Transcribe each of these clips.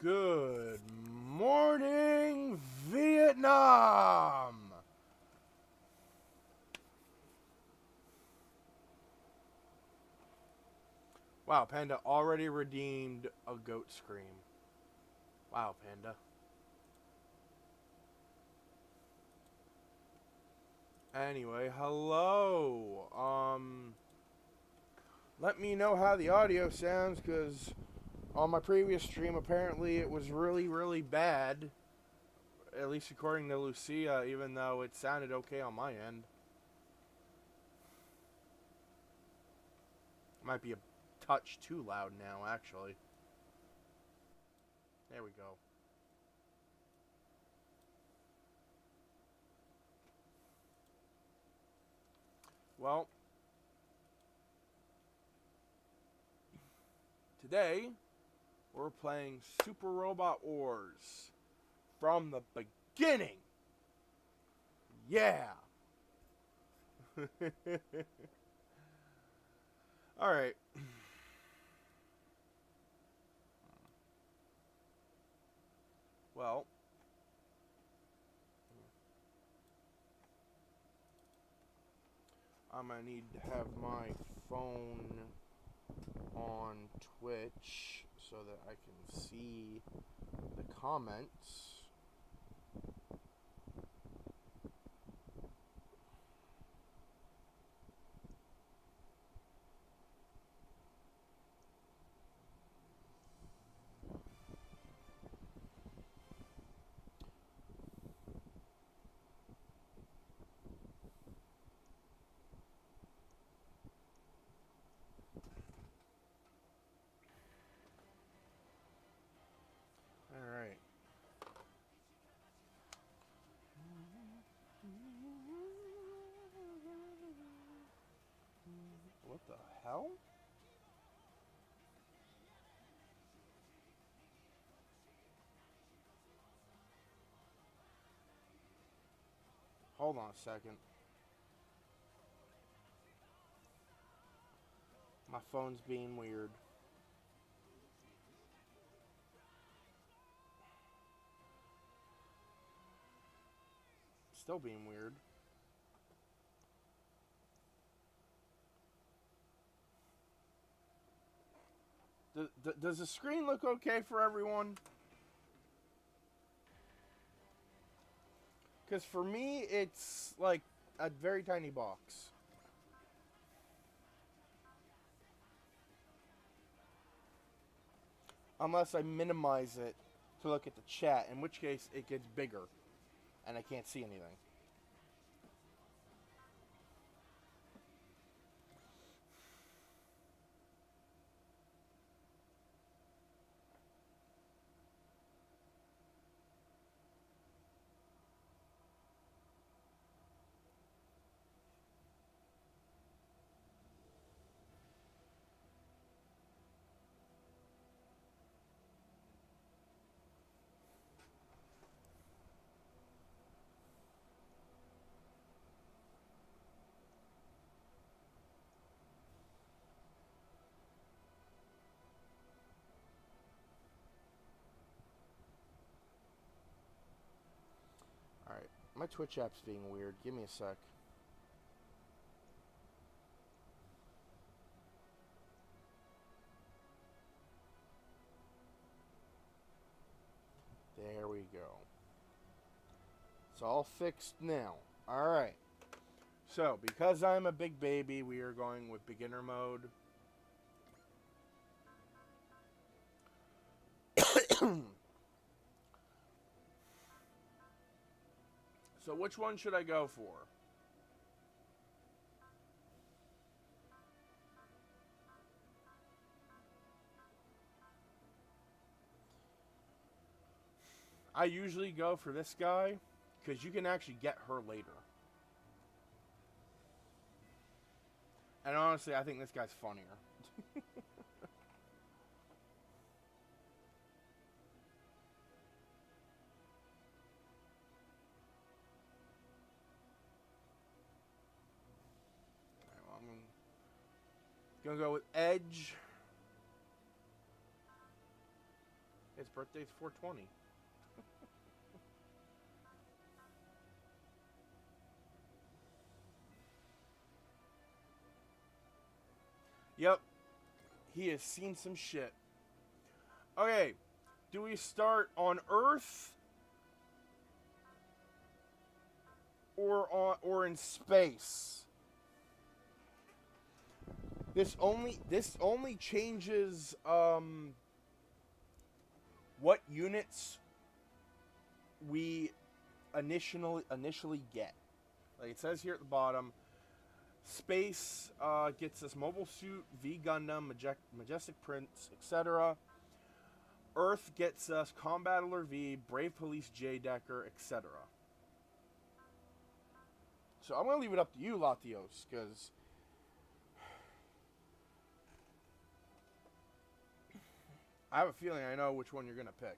Good morning, Vietnam! Wow, Panda already redeemed a goat scream. Wow, Panda. Anyway, hello. Let me know how the audio sounds, because on my previous stream, apparently it was really, really bad. At least according to Lucia, even though it sounded okay on my end. Might be a touch too loud now, actually. There we go. Well, today we're playing Super Robot Wars from the beginning. Yeah. All right. Well, I'm gonna need to have my phone on Twitch so that I can see the comments. All right. What the hell? Hold on a second. My phone's being weird. Still being weird. Does the screen look okay for everyone? Because for me, it's like a very tiny box. Unless I minimize it to look at the chat, in which case it gets bigger and I can't see anything. Alright, my Twitch app's being weird. Give me a sec. There we go. It's all fixed now. Alright. So, because I'm a big baby, we are going with beginner mode. So, which one should I go for? I usually go for this guy, because you can actually get her later. And honestly, I think this guy's funnier. Well, I'm gonna go with Edge. His birthday's 420. Yep, he has seen some shit. Okay, do we start on Earth or in space? This only changes what units we initially get. Like it says here at the bottom, space gets us Mobile Suit, V Gundam, Majestic Prince, etc. Earth gets us Combattler V, Brave Police J Decker, etc. So I'm gonna leave it up to you, Latios, because I have a feeling I know which one you're gonna pick.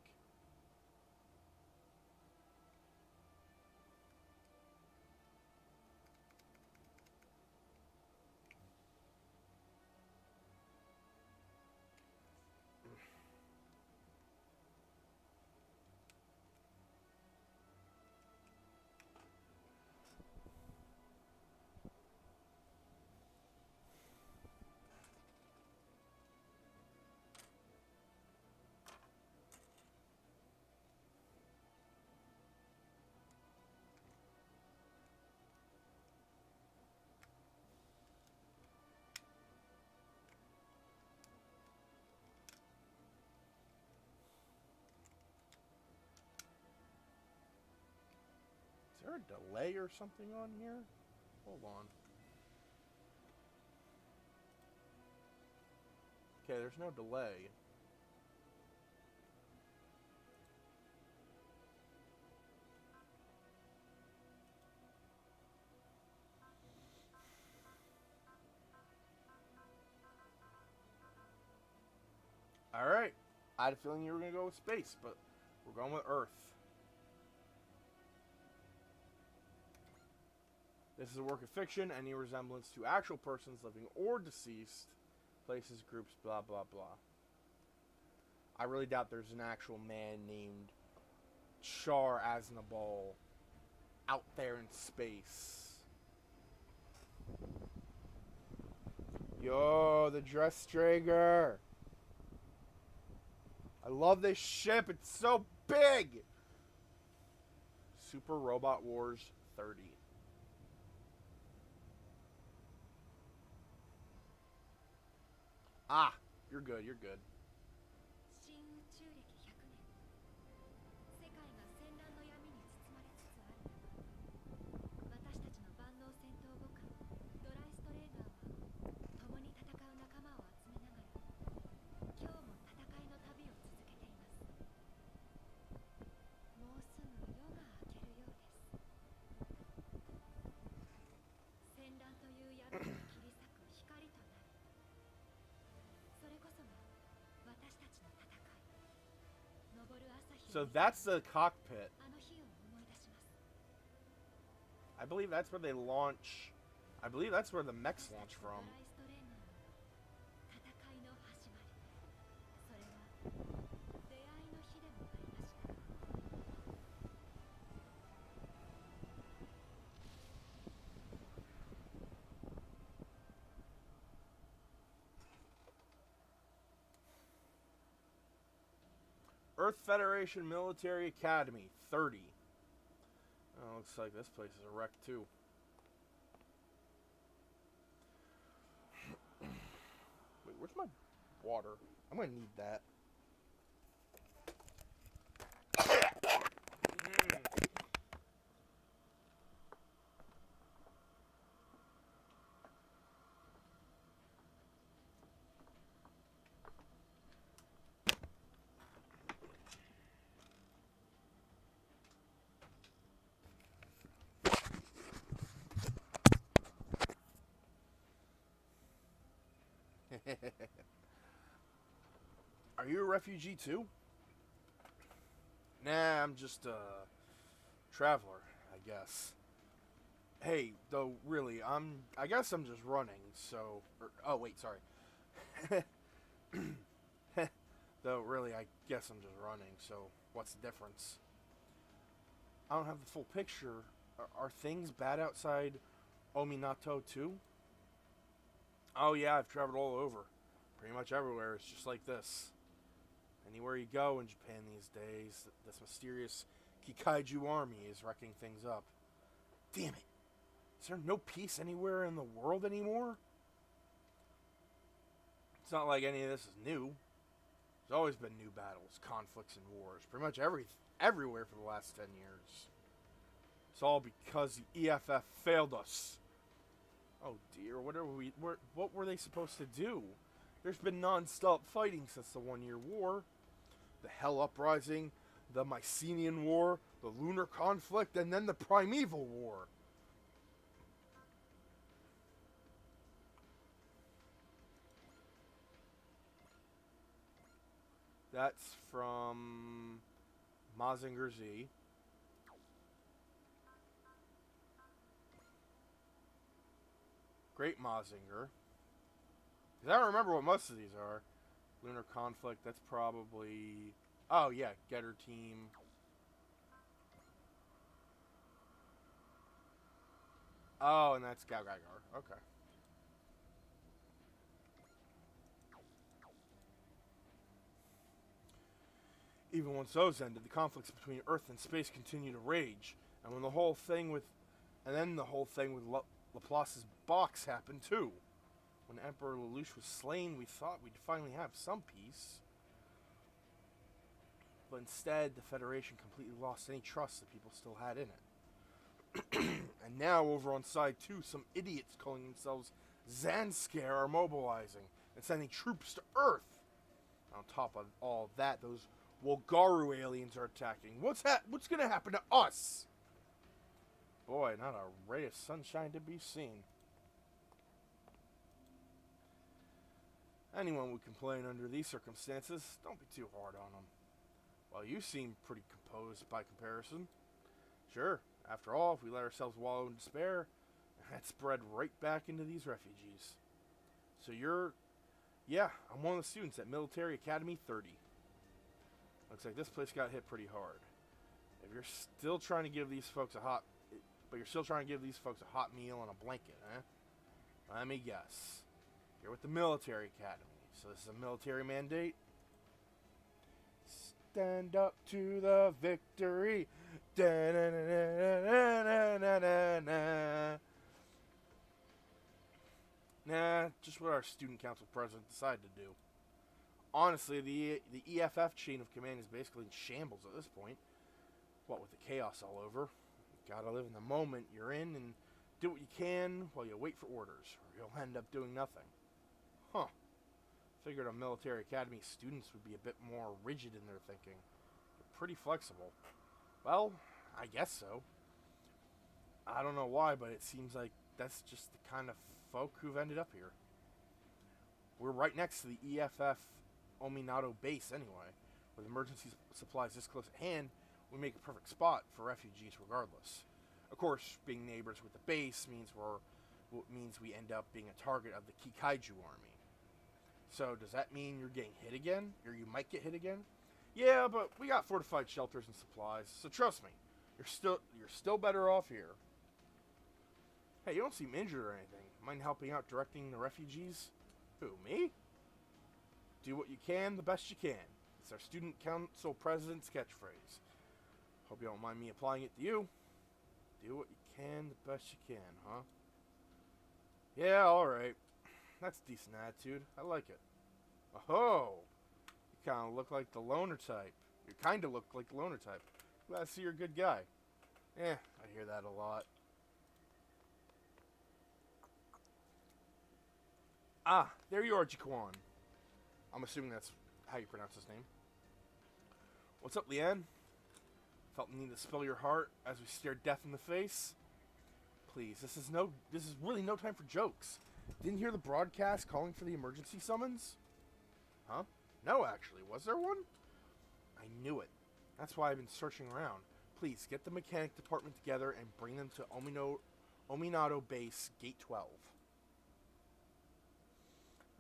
Is there a delay or something on here? Hold on. Okay, there's no delay. Alright. I had a feeling you were going to go with space, but we're going with Earth. This is a work of fiction. Any resemblance to actual persons, living or deceased, places, groups, blah, blah, blah. I really doubt there's an actual man named Char Aznavour out there in space. Yo, the Dressdrager. I love this ship. It's so big. Super Robot Wars 30. Ah, you're good, you're good. So that's the cockpit. I believe that's where they launch. I believe that's where the mechs launch from. Earth Federation Military Academy, 30. Oh, looks like this place is a wreck too. Wait, where's my water? I'm gonna need that. Are you a refugee too? Nah, I'm just a traveler, I guess. Hey, though, really, I guess I'm just running, so... oh, wait, sorry. Though, really, I guess I'm just running, so what's the difference? I don't have the full picture. Are things bad outside Ominato too? Oh yeah, I've traveled all over. Pretty much everywhere. It's just like this. Anywhere you go in Japan these days, this mysterious Kikaiju army is wrecking things up. Damn it. Is there no peace anywhere in the world anymore? It's not like any of this is new. There's always been new battles, conflicts, and wars. Pretty much everywhere for the last 10 years. It's all because the EFF failed us. Oh dear, what were they supposed to do? There's been non-stop fighting since the 1-year war. The Hell Uprising, the Mycenaean War, the Lunar Conflict, and then the Primeval War. That's from Mazinger Z. Great Mazinger. Because I don't remember what most of these are. Lunar Conflict, that's probably... Oh, yeah, Getter Team. Oh, and that's Galgagar. Okay. Even once those ended, the conflicts between Earth and space continued to rage. And when the whole thing with... And then the whole thing with Laplace's box happened, too. When Emperor Lelouch was slain, we thought we'd finally have some peace. But instead, the Federation completely lost any trust that people still had in it. And now, over on side 2, some idiots calling themselves Zanskare are mobilizing and sending troops to Earth. On top of all that, those Wolgaru aliens are attacking. What's going to happen to us? Boy, not a ray of sunshine to be seen. Anyone would complain under these circumstances. Don't be too hard on them. Well, you seem pretty composed by comparison. Sure, after all, if we let ourselves wallow in despair, that spread right back into these refugees. So you're... Yeah, I'm one of the students at Military Academy 30. Looks like this place got hit pretty hard. If you're still trying to give these folks a hot... But you're still trying to give these folks a hot meal and a blanket, eh? Let me guess. You're with the Military Academy, so this is a military mandate? Stand up to the victory. Nah, just what our student council president decided to do. Honestly, the EFF chain of command is basically in shambles at this point. What with the chaos all over. You gotta live in the moment you're in and do what you can while you wait for orders, or you'll end up doing nothing. Huh. Figured a military academy students would be a bit more rigid in their thinking. They're pretty flexible. Well, I guess so. I don't know why, but it seems like that's just the kind of folk who've ended up here. We're right next to the EFF Ominato base anyway. With emergency supplies this close at hand, we make a perfect spot for refugees regardless. Of course, being neighbors with the base means we end up being a target of the Kikaiju army. So, does that mean you're getting hit again? Or you might get hit again? Yeah, but we got fortified shelters and supplies, so trust me, you're still better off here. Hey, you don't seem injured or anything. Mind helping out directing the refugees? Who, me? Do what you can, the best you can. It's our student council president's catchphrase. Hope you don't mind me applying it to you. Do what you can, the best you can, huh? Yeah, alright. That's a decent attitude. I like it. Oh, you kind of look like the loner type. You kind of look like the loner type. Glad to see you're a good guy. I hear that a lot. Ah, there you are, Jaquan. I'm assuming that's how you pronounce his name. What's up, Leanne? Felt the need to spill your heart as we stared death in the face? Please, this is really no time for jokes. Didn't hear the broadcast calling for the emergency summons? Huh? No, actually. Was there one? I knew it. That's why I've been searching around. Please, get the mechanic department together and bring them to Ominato Base, Gate 12.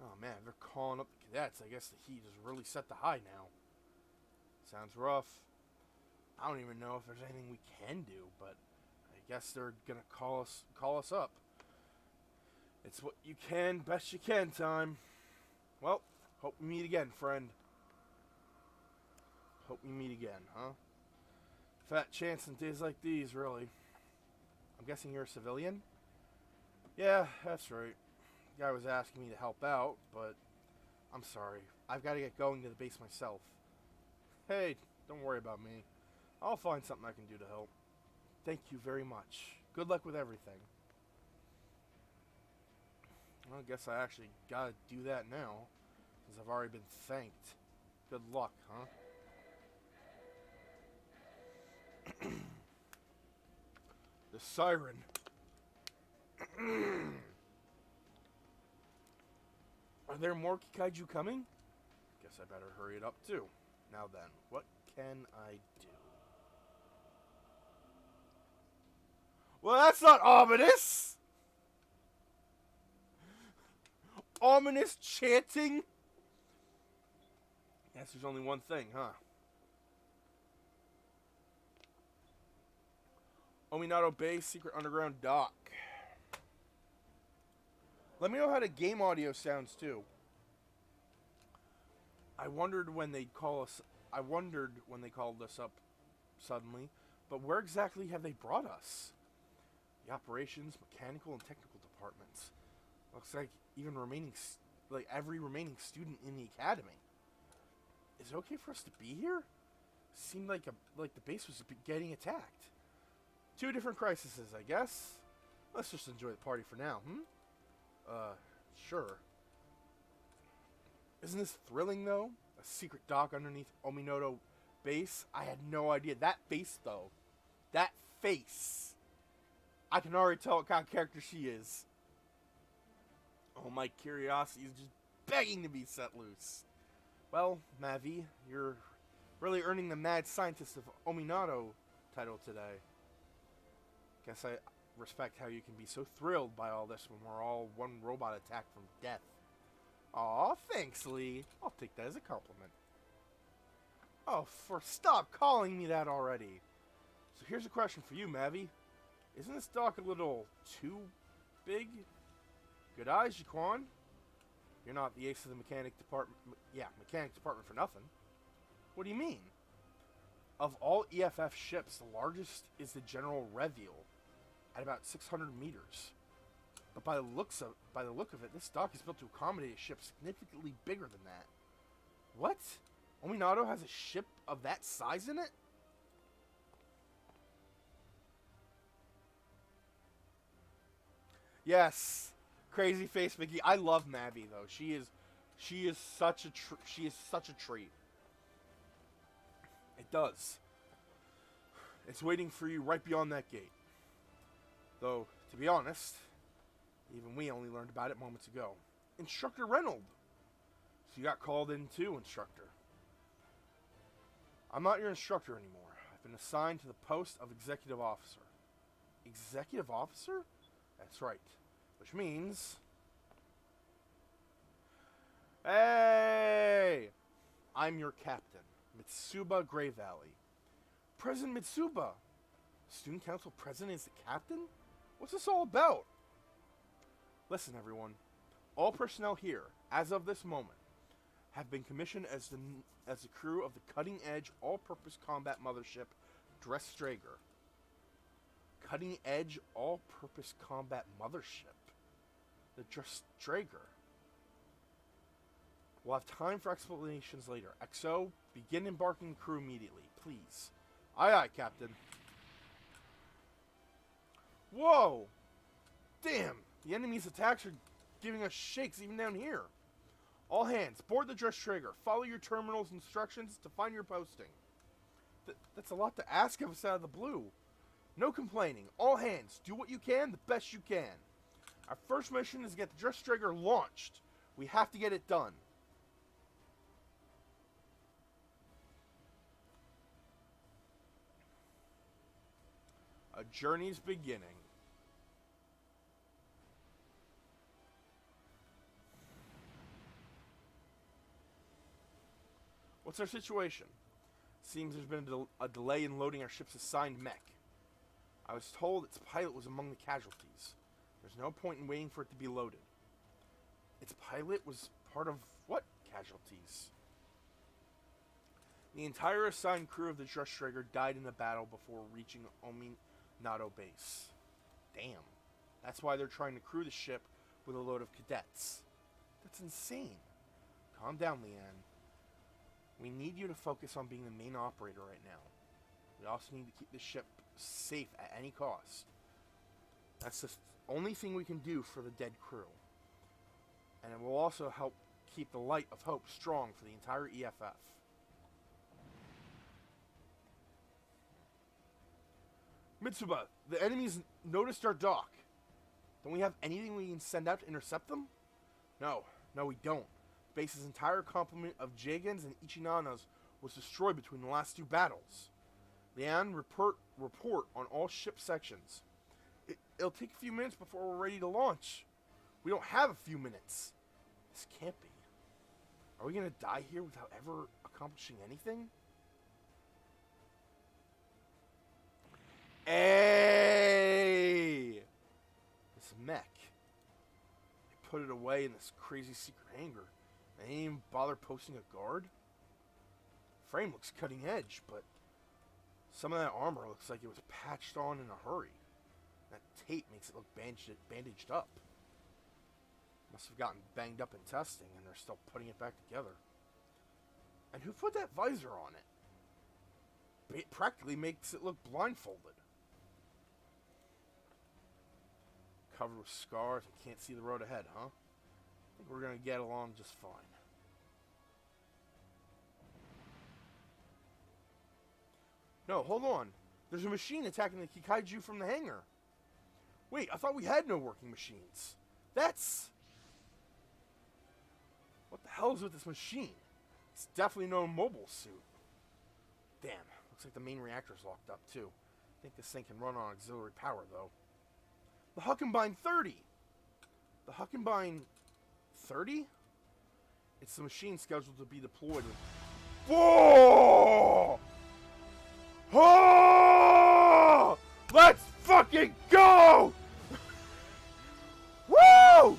Oh man, they're calling up the cadets, I guess the heat is really set to high now. Sounds rough. I don't even know if there's anything we can do, but I guess they're gonna call us up. It's what you can, best you can time. Well, hope we meet again, friend. Hope we meet again, huh? Fat chance in days like these, really. I'm guessing you're a civilian? Yeah, that's right. The guy was asking me to help out, but I'm sorry. I've got to get going to the base myself. Hey, don't worry about me. I'll find something I can do to help. Thank you very much. Good luck with everything. Well, I guess I actually gotta do that now, since I've already been thanked. Good luck, huh? The siren. Are there more Kaiju coming? Guess I better hurry it up too. Now then, what can I do? Well, that's not ominous! Ominous chanting? Guess there's only one thing, huh? Ominato Bay Secret Underground Dock. Let me know how the game audio sounds too. I wondered when they called us up suddenly, but where exactly have they brought us? The operations, mechanical, and technical departments. Looks like every remaining student in the academy. Is it okay for us to be here? Seemed like the base was getting attacked. 2 different crises, I guess. Let's just enjoy the party for now, sure. Isn't this thrilling, though? A secret dock underneath Ominato base? I had no idea. That face, though. That face. I can already tell what kind of character she is. Oh, my curiosity is just begging to be set loose. Well, Mavi, you're really earning the Mad Scientist of Ominato title today. Guess I respect how you can be so thrilled by all this when we're all one robot attack from death. Aw, thanks, Lee. I'll take that as a compliment. Oh, stop calling me that already. So here's a question for you, Mavi. Isn't this dock a little too big? Good eyes, Jaquan. You're not the ace of the mechanic department. Yeah, mechanic department for nothing. What do you mean? Of all EFF ships, the largest is the General Reveal, at about 600 meters. But by the look of it, this dock is built to accommodate a ship significantly bigger than that. What? Ominato has a ship of that size in it? Yes, crazy face Mickey. I love Mavi though. She is such a treat. It does. It's waiting for you right beyond that gate. Though, to be honest, even we only learned about it moments ago. Instructor Reynolds. So you got called in too, Instructor. I'm not your instructor anymore. I've been assigned to the post of Executive Officer. Executive Officer? That's right. Which means... Hey! I'm your captain, Mitsuba Grey Valley. President Mitsuba! Student Council President is the captain? What's this all about? Listen, everyone. All personnel here, as of this moment, have been commissioned as the crew of the cutting-edge, all-purpose combat mothership, Dressdrager. Cutting-edge, all-purpose combat mothership? The Dressdrager. We'll have time for explanations later. XO, begin embarking crew immediately, please. Aye, aye, Captain. Whoa! Damn, the enemy's attacks are giving us shakes even down here. All hands, board the Dressdrager. Follow your terminal's instructions to find your posting. That's a lot to ask of us out of the blue. No complaining. All hands, do what you can, the best you can. Our first mission is to get the Dressdrager launched. We have to get it done. A journey's beginning. What's our situation? Seems there's been a delay in loading our ship's assigned mech. I was told its pilot was among the casualties. There's no point in waiting for it to be loaded. Its pilot was part of what casualties? The entire assigned crew of the Dressdrager died in the battle before reaching Ominato base. Damn. That's why they're trying to crew the ship with a load of cadets. That's insane. Calm down, Leanne. We need you to focus on being the main operator right now. We also need to keep the ship safe at any cost. That's the only thing we can do for the dead crew. And it will also help keep the light of hope strong for the entire EFF. Mitsuba, the enemies noticed our dock. Don't we have anything we can send out to intercept them? No, we don't. The base's entire complement of Jagans and Ichinanas was destroyed between the last two battles. Leanne, report on all ship sections. It'll take a few minutes before we're ready to launch. We don't have a few minutes. This can't be. Are we going to die here without ever accomplishing anything? Hey! This mech. They put it away in this crazy secret hangar. They didn't even bother posting a guard. Frame looks cutting edge, but some of that armor looks like it was patched on in a hurry. That tape makes it look bandaged up. Must have gotten banged up in testing, and they're still putting it back together. And who put that visor on it? It practically makes it look blindfolded. Covered with scars and can't see the road ahead, huh? I think we're gonna get along just fine. No, hold on. There's a machine attacking the Kikaiju from the hangar. Wait, I thought we had no working machines. That's... What the hell is with this machine? It's definitely no mobile suit. Damn, looks like the main reactor's locked up too. I think this thing can run on auxiliary power though. The Huckenbein 30! The Huckenbein 30? It's the machine scheduled to be deployed with... Whoa! Oh! Let's fucking go! Woo!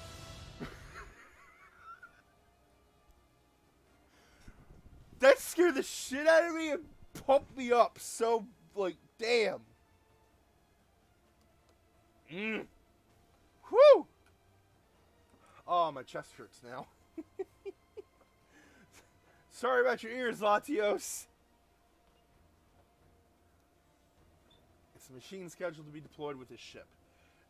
That scared the shit out of me and pumped me up so, like, damn. Whew! Oh, my chest hurts now. Sorry about your ears, Latios. It's a machine scheduled to be deployed with this ship.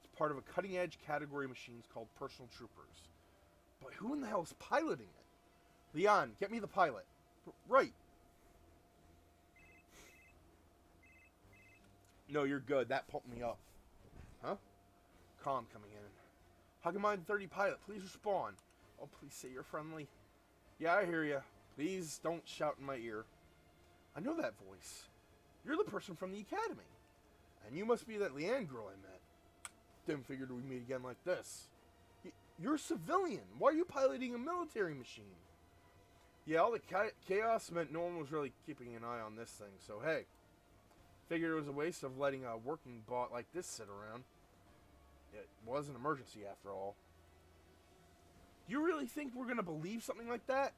It's part of a cutting-edge category of machines called Personal Troopers. But who in the hell is piloting it? Leon, get me the pilot. Right. No, you're good. That pumped me up. Huh? Calm coming in. Huckenbein 30 pilot, please respond. Oh, please say you're friendly. Yeah, I hear you. Please don't shout in my ear. I know that voice. You're the person from the academy. And you must be that Leanne girl I met. Didn't figure we'd meet again like this. You're a civilian. Why are you piloting a military machine? Yeah, all the chaos meant no one was really keeping an eye on this thing, so hey. Figured it was a waste of letting a working bot like this sit around. It was an emergency after all. Do you really think we're going to believe something like that?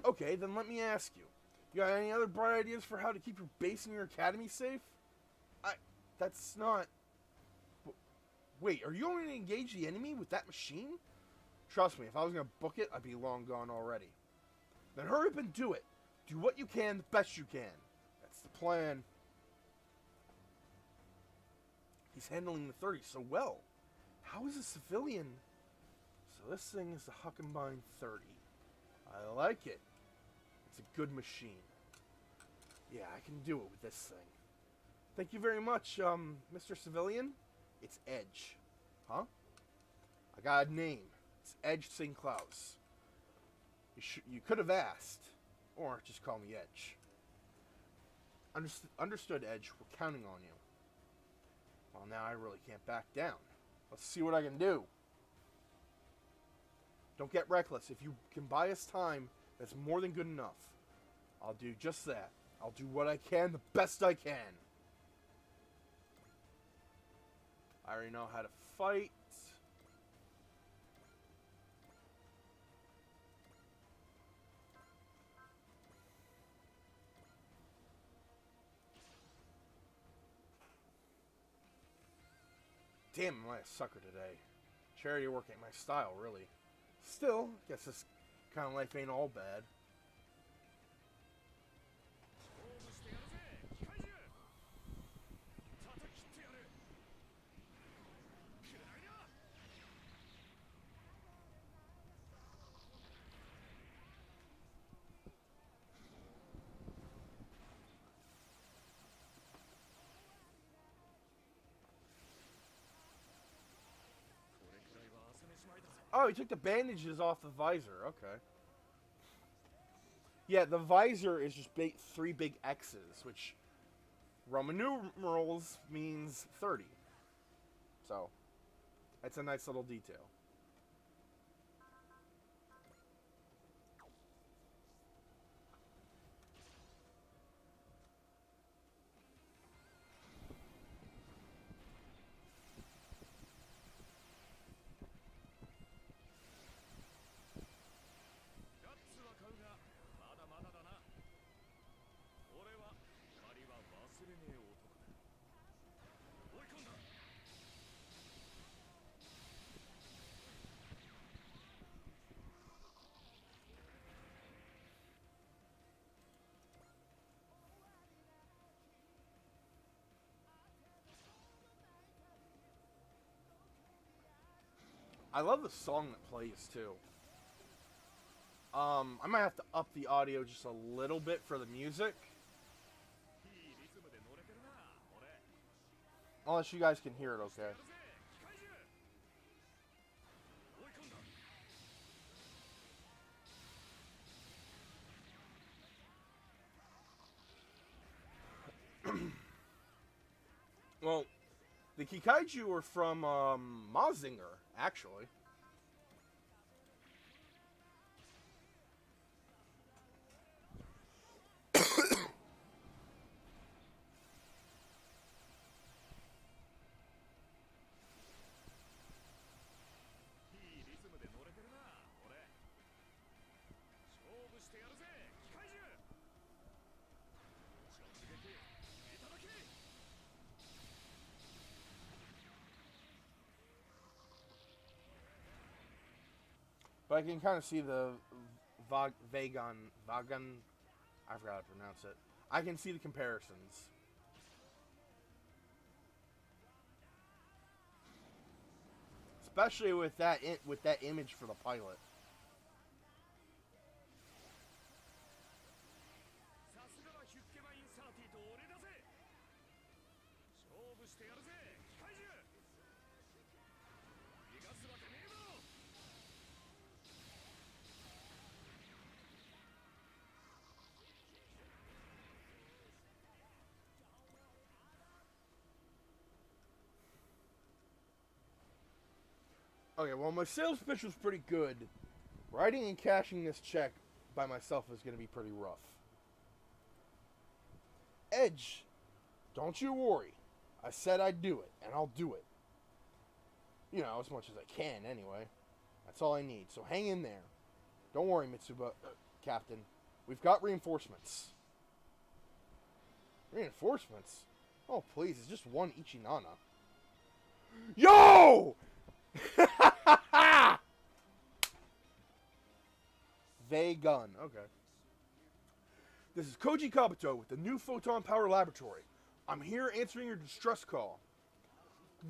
Okay, then let me ask you. You got any other bright ideas for how to keep your base and your academy safe? That's not... Wait, are you going to engage the enemy with that machine? Trust me, if I was going to book it, I'd be long gone already. Then hurry up and do it. Do what you can, the best you can. That's the plan. He's handling the 30 so well. How is a civilian... So this thing is the Huckenbein 30. I like it. It's a good machine. Yeah, I can do it with this thing. Thank you very much, Mr. Civilian. It's Edge. Huh? I got a name. It's Edge St. Klaus. You could have asked. Or just call me Edge. Understood, Edge. We're counting on you. Well, now I really can't back down. Let's see what I can do. Don't get reckless. If you can buy us time, that's more than good enough. I'll do just that. I'll do what I can, the best I can. I already know how to fight. Damn, am I a sucker today. Charity work ain't my style, really. Still, guess this kind of life ain't all bad. Oh, he took the bandages off the visor. Okay. Yeah, the visor is just three big X's, which Roman numerals means 30. So, that's a nice little detail. I love the song that plays too. I might have to up the audio just a little bit for the music. Unless you guys can hear it okay. Well, the Kikaiju are from Mazinger, actually. But I can kind of see the Vagan, I forgot how to pronounce it. I can see the comparisons. Especially with that image for the pilot. Okay, well, my sales pitch was pretty good. Writing and cashing this check by myself is going to be pretty rough. Edge, don't you worry. I said I'd do it, and I'll do it. You know, as much as I can, anyway. That's all I need, so hang in there. Don't worry, Mitsuba, Captain. We've got reinforcements. Reinforcements? Oh, please, it's just one Ichinana. Yo! Vagun. Okay. This is Koji Kabuto with the new Photon Power Laboratory. I'm here answering your distress call.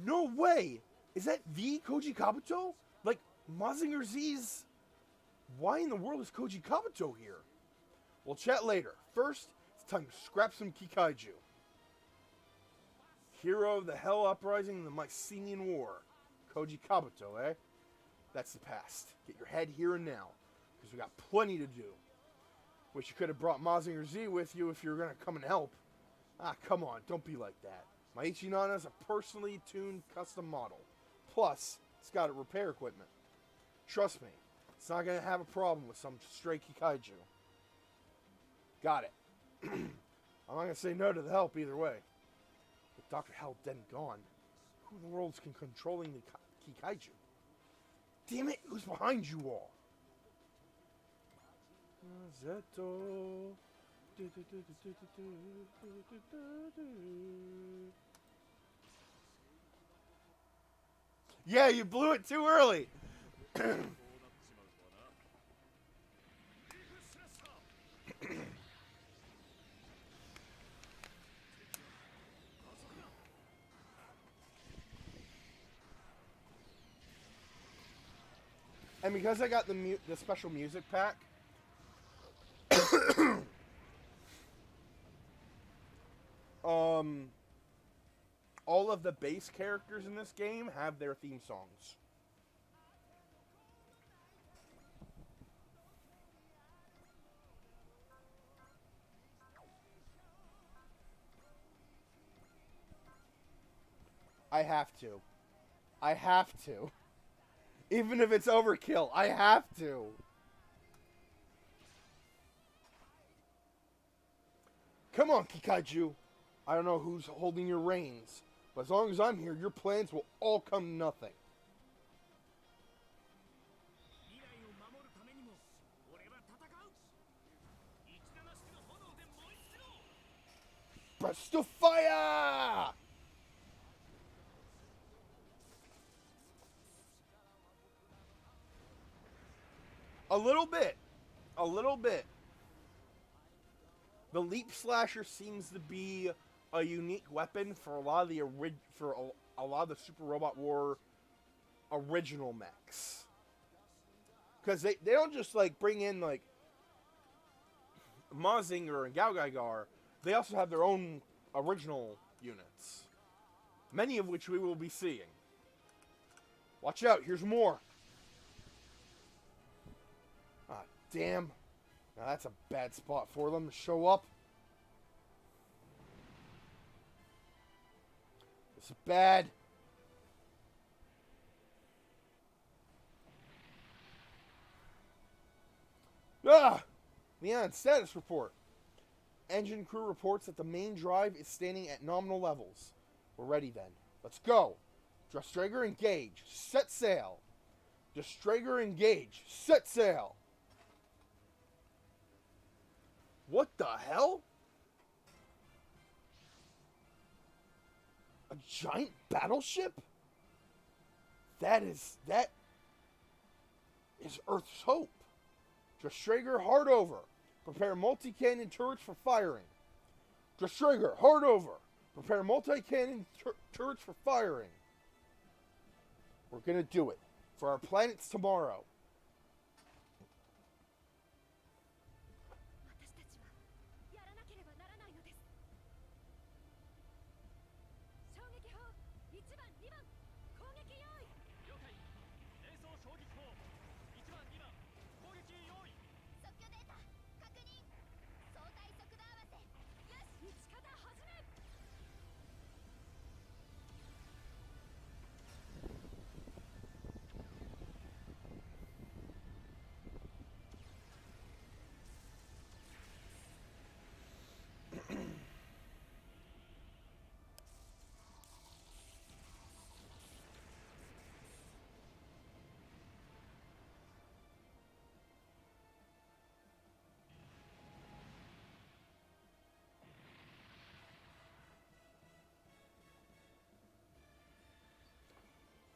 No way! Is that the Koji Kabuto? Like, Mazinger Z's... Why in the world is Koji Kabuto here? We'll chat later. First, it's time to scrap some Kikaiju. Hero of the Hell Uprising in the Mycenaean War. Koji Kabuto, eh? That's the past. Get your head here and now, because we got plenty to do. Wish you could have brought Mazinger Z with you if you were going to come and help. Ah, come on, don't be like that. My Ichinana is a personally tuned custom model. Plus, it's got repair equipment. Trust me, it's not going to have a problem with some stray Kikaiju. Got it. I'm not going to say no to the help either way. With Dr. Hell dead and gone, who in the world's controlling the Kikaiju? Damn it, who's behind you all? Zeto. Yeah, you blew it too early. And because I got the special music pack, all of the base characters in this game have their theme songs. I have to. I have to. Even if it's overkill, I have to. Come on, Kikaiju. I don't know who's holding your reins, but as long as I'm here, your plans will all come to nothing. Breath of fire! A little bit. A little bit. The Leap Slasher seems to be a unique weapon for a lot of the a lot of the Super Robot War original mechs. Because they don't just like bring in like Mazinger and Gao-Gaigar. They also have their own original units. Many of which we will be seeing. Watch out, here's more. Ah, damn. Now that's a bad spot for them to show up. This is bad. Ah! Leon, status report. Engine crew reports that the main drive is standing at nominal levels. We're ready then. Let's go. Drustrager engage. Set sail. Drustrager engage. Set sail. What the hell? A giant battleship? That is Earth's hope. Drustrager, hard over. Prepare multi-cannon turrets for firing. Drustrager, hard over. Prepare multi-cannon turrets for firing. We're gonna do it. For our planets tomorrow.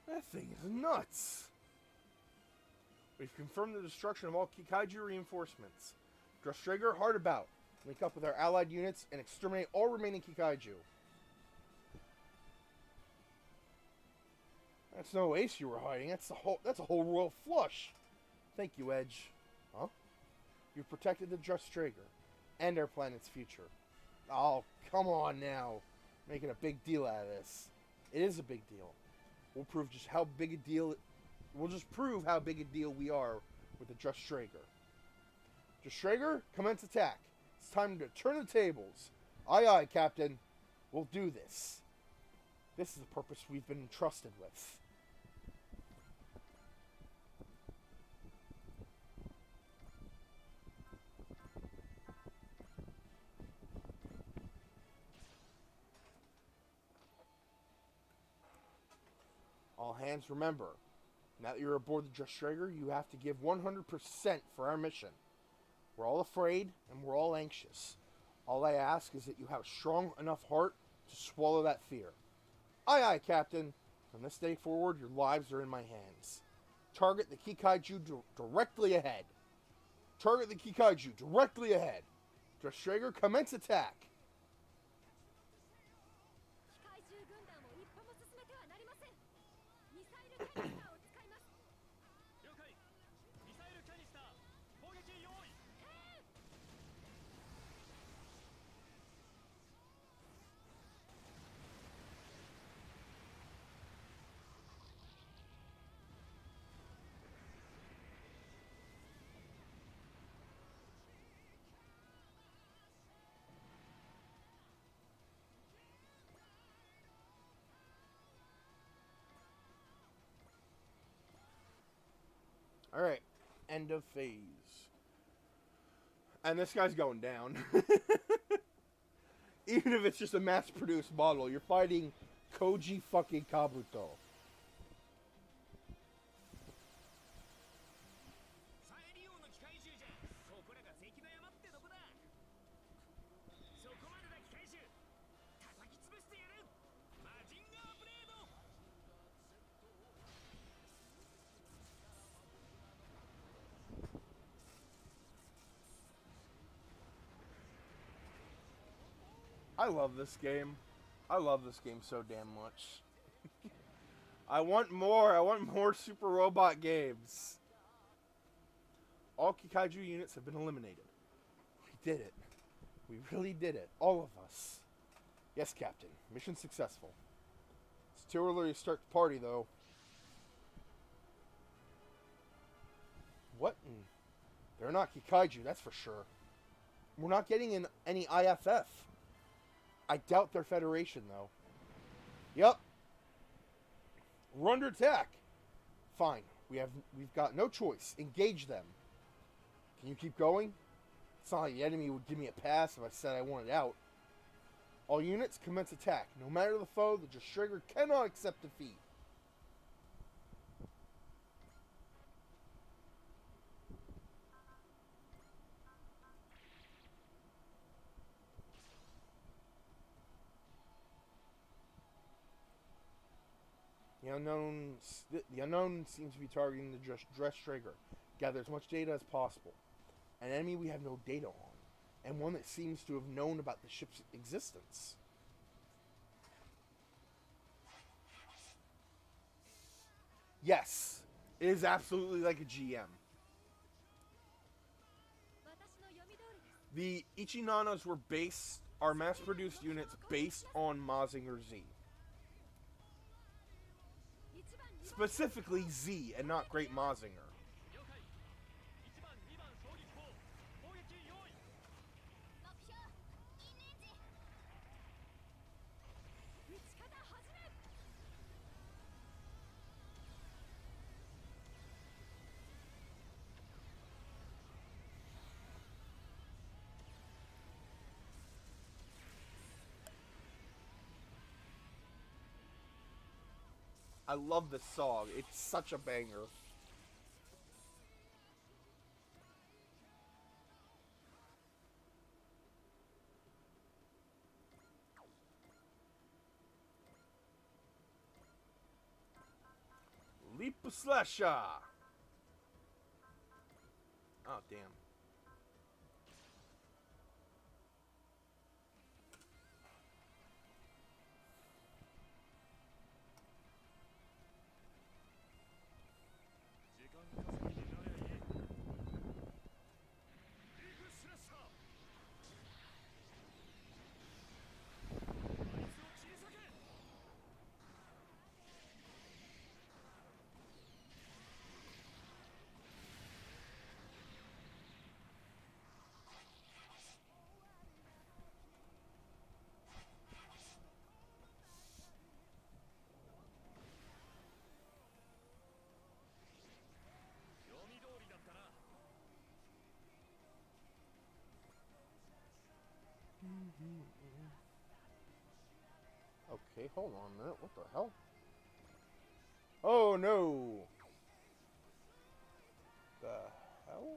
That thing is nuts. We've confirmed the destruction of all Kikaiju reinforcements. Drustrager, hard about. Link up with our allied units and exterminate all remaining Kikaiju. That's no ace you were hiding. That's a whole royal flush. Thank you, Edge. Huh? You've protected the Drustrager and our planet's future. Oh, come on now. Making a big deal out of this. It is a big deal. We'll prove just how big a deal. We'll just prove how big a deal we are with the Drustrager. Drustrager, commence attack. It's time to turn the tables. Aye, aye, Captain. We'll do this. This is the purpose we've been entrusted with. All hands remember, now that you're aboard the Just Traeger, you have to give 100% for our mission. We're all afraid and we're all anxious. All I ask is that you have a strong enough heart to swallow that fear. Aye, aye, Captain. From this day forward, your lives are in my hands. Target the Kikaiju directly ahead. Target the Kikaiju directly ahead. Just Traeger, commence attack. Alright, end of phase. And this guy's going down. Even if it's just a mass-produced model, you're fighting Koji fucking Kabuto. I love this game. I love this game so damn much. I want more. I want more Super Robot games. All Kikaiju units have been eliminated. We did it. We really did it. All of us. Yes, Captain. Mission successful. It's too early to start the party, though. What? They're not Kikaiju, that's for sure. We're not getting any IFF. I doubt they're Federation, though. Yep. We're under attack. Fine. We've got no choice. Engage them. Can you keep going? It's not like the enemy would give me a pass if I said I wanted out. All units commence attack. No matter the foe, the Just Traeger cannot accept defeat. The unknown seems to be targeting the Just Traeger. Gather as much data as possible. An enemy we have no data on, and one that seems to have known about the ship's existence. Yes, it is absolutely like a GM. The Ichinanas are mass-produced units based on Mazinger Z. Specifically Z and not Great Mazinger. I love this song. It's such a banger. Leap Slasher! Oh, damn. Okay, hold on a minute. What the hell? Oh no! The hell?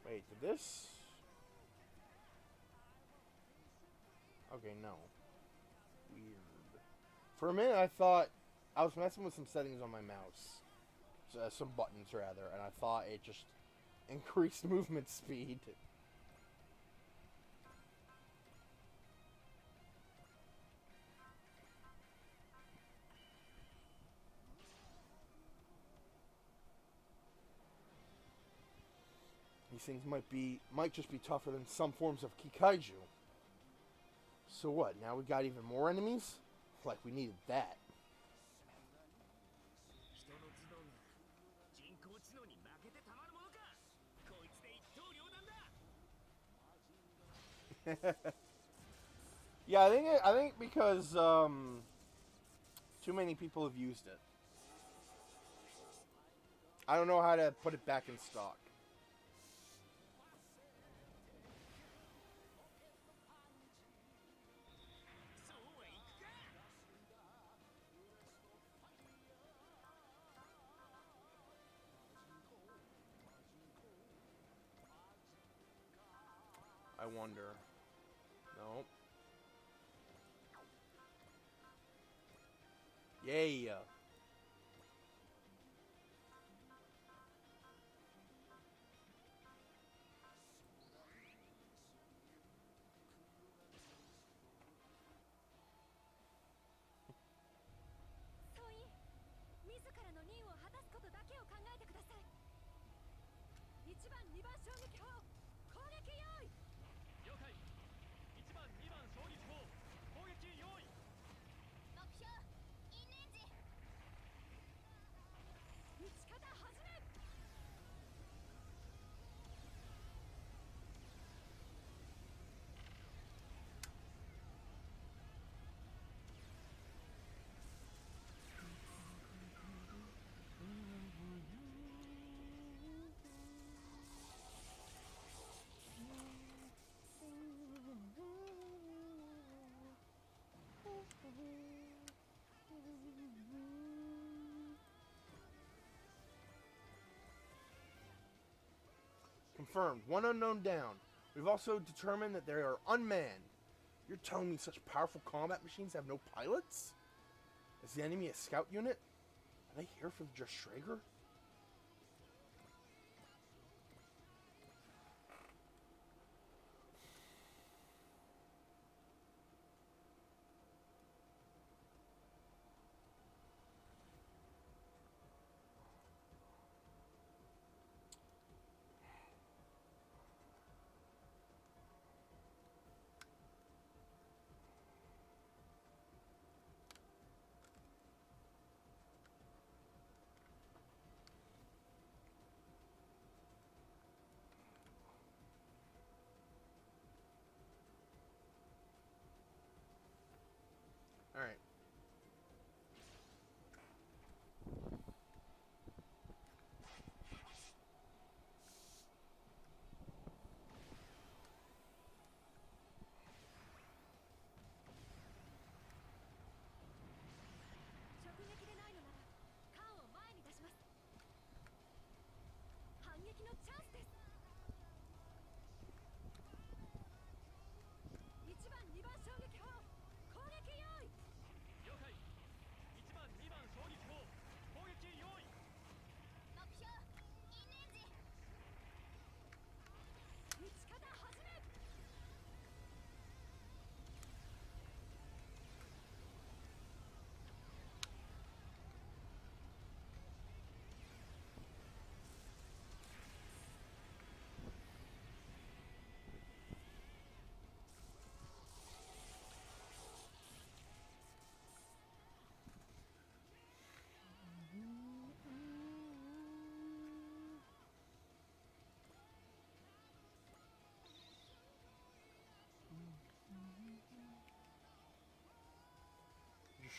Wait, did this? Okay, no. Weird. For a minute, I thought I was messing with some settings on my mouse, some buttons rather, and I thought it just increased movement speed. These things might just be tougher than some forms of Kikaiju. So what? Now we got even more enemies? Like we needed that. Yeah, I think because too many people have used it. I don't know how to put it back in stock. I wonder. No. Yay. Confirmed. One unknown down. We've also determined that they are unmanned. You're telling me such powerful combat machines have no pilots? Is the enemy a scout unit? Are they here for just Schrager? Alright.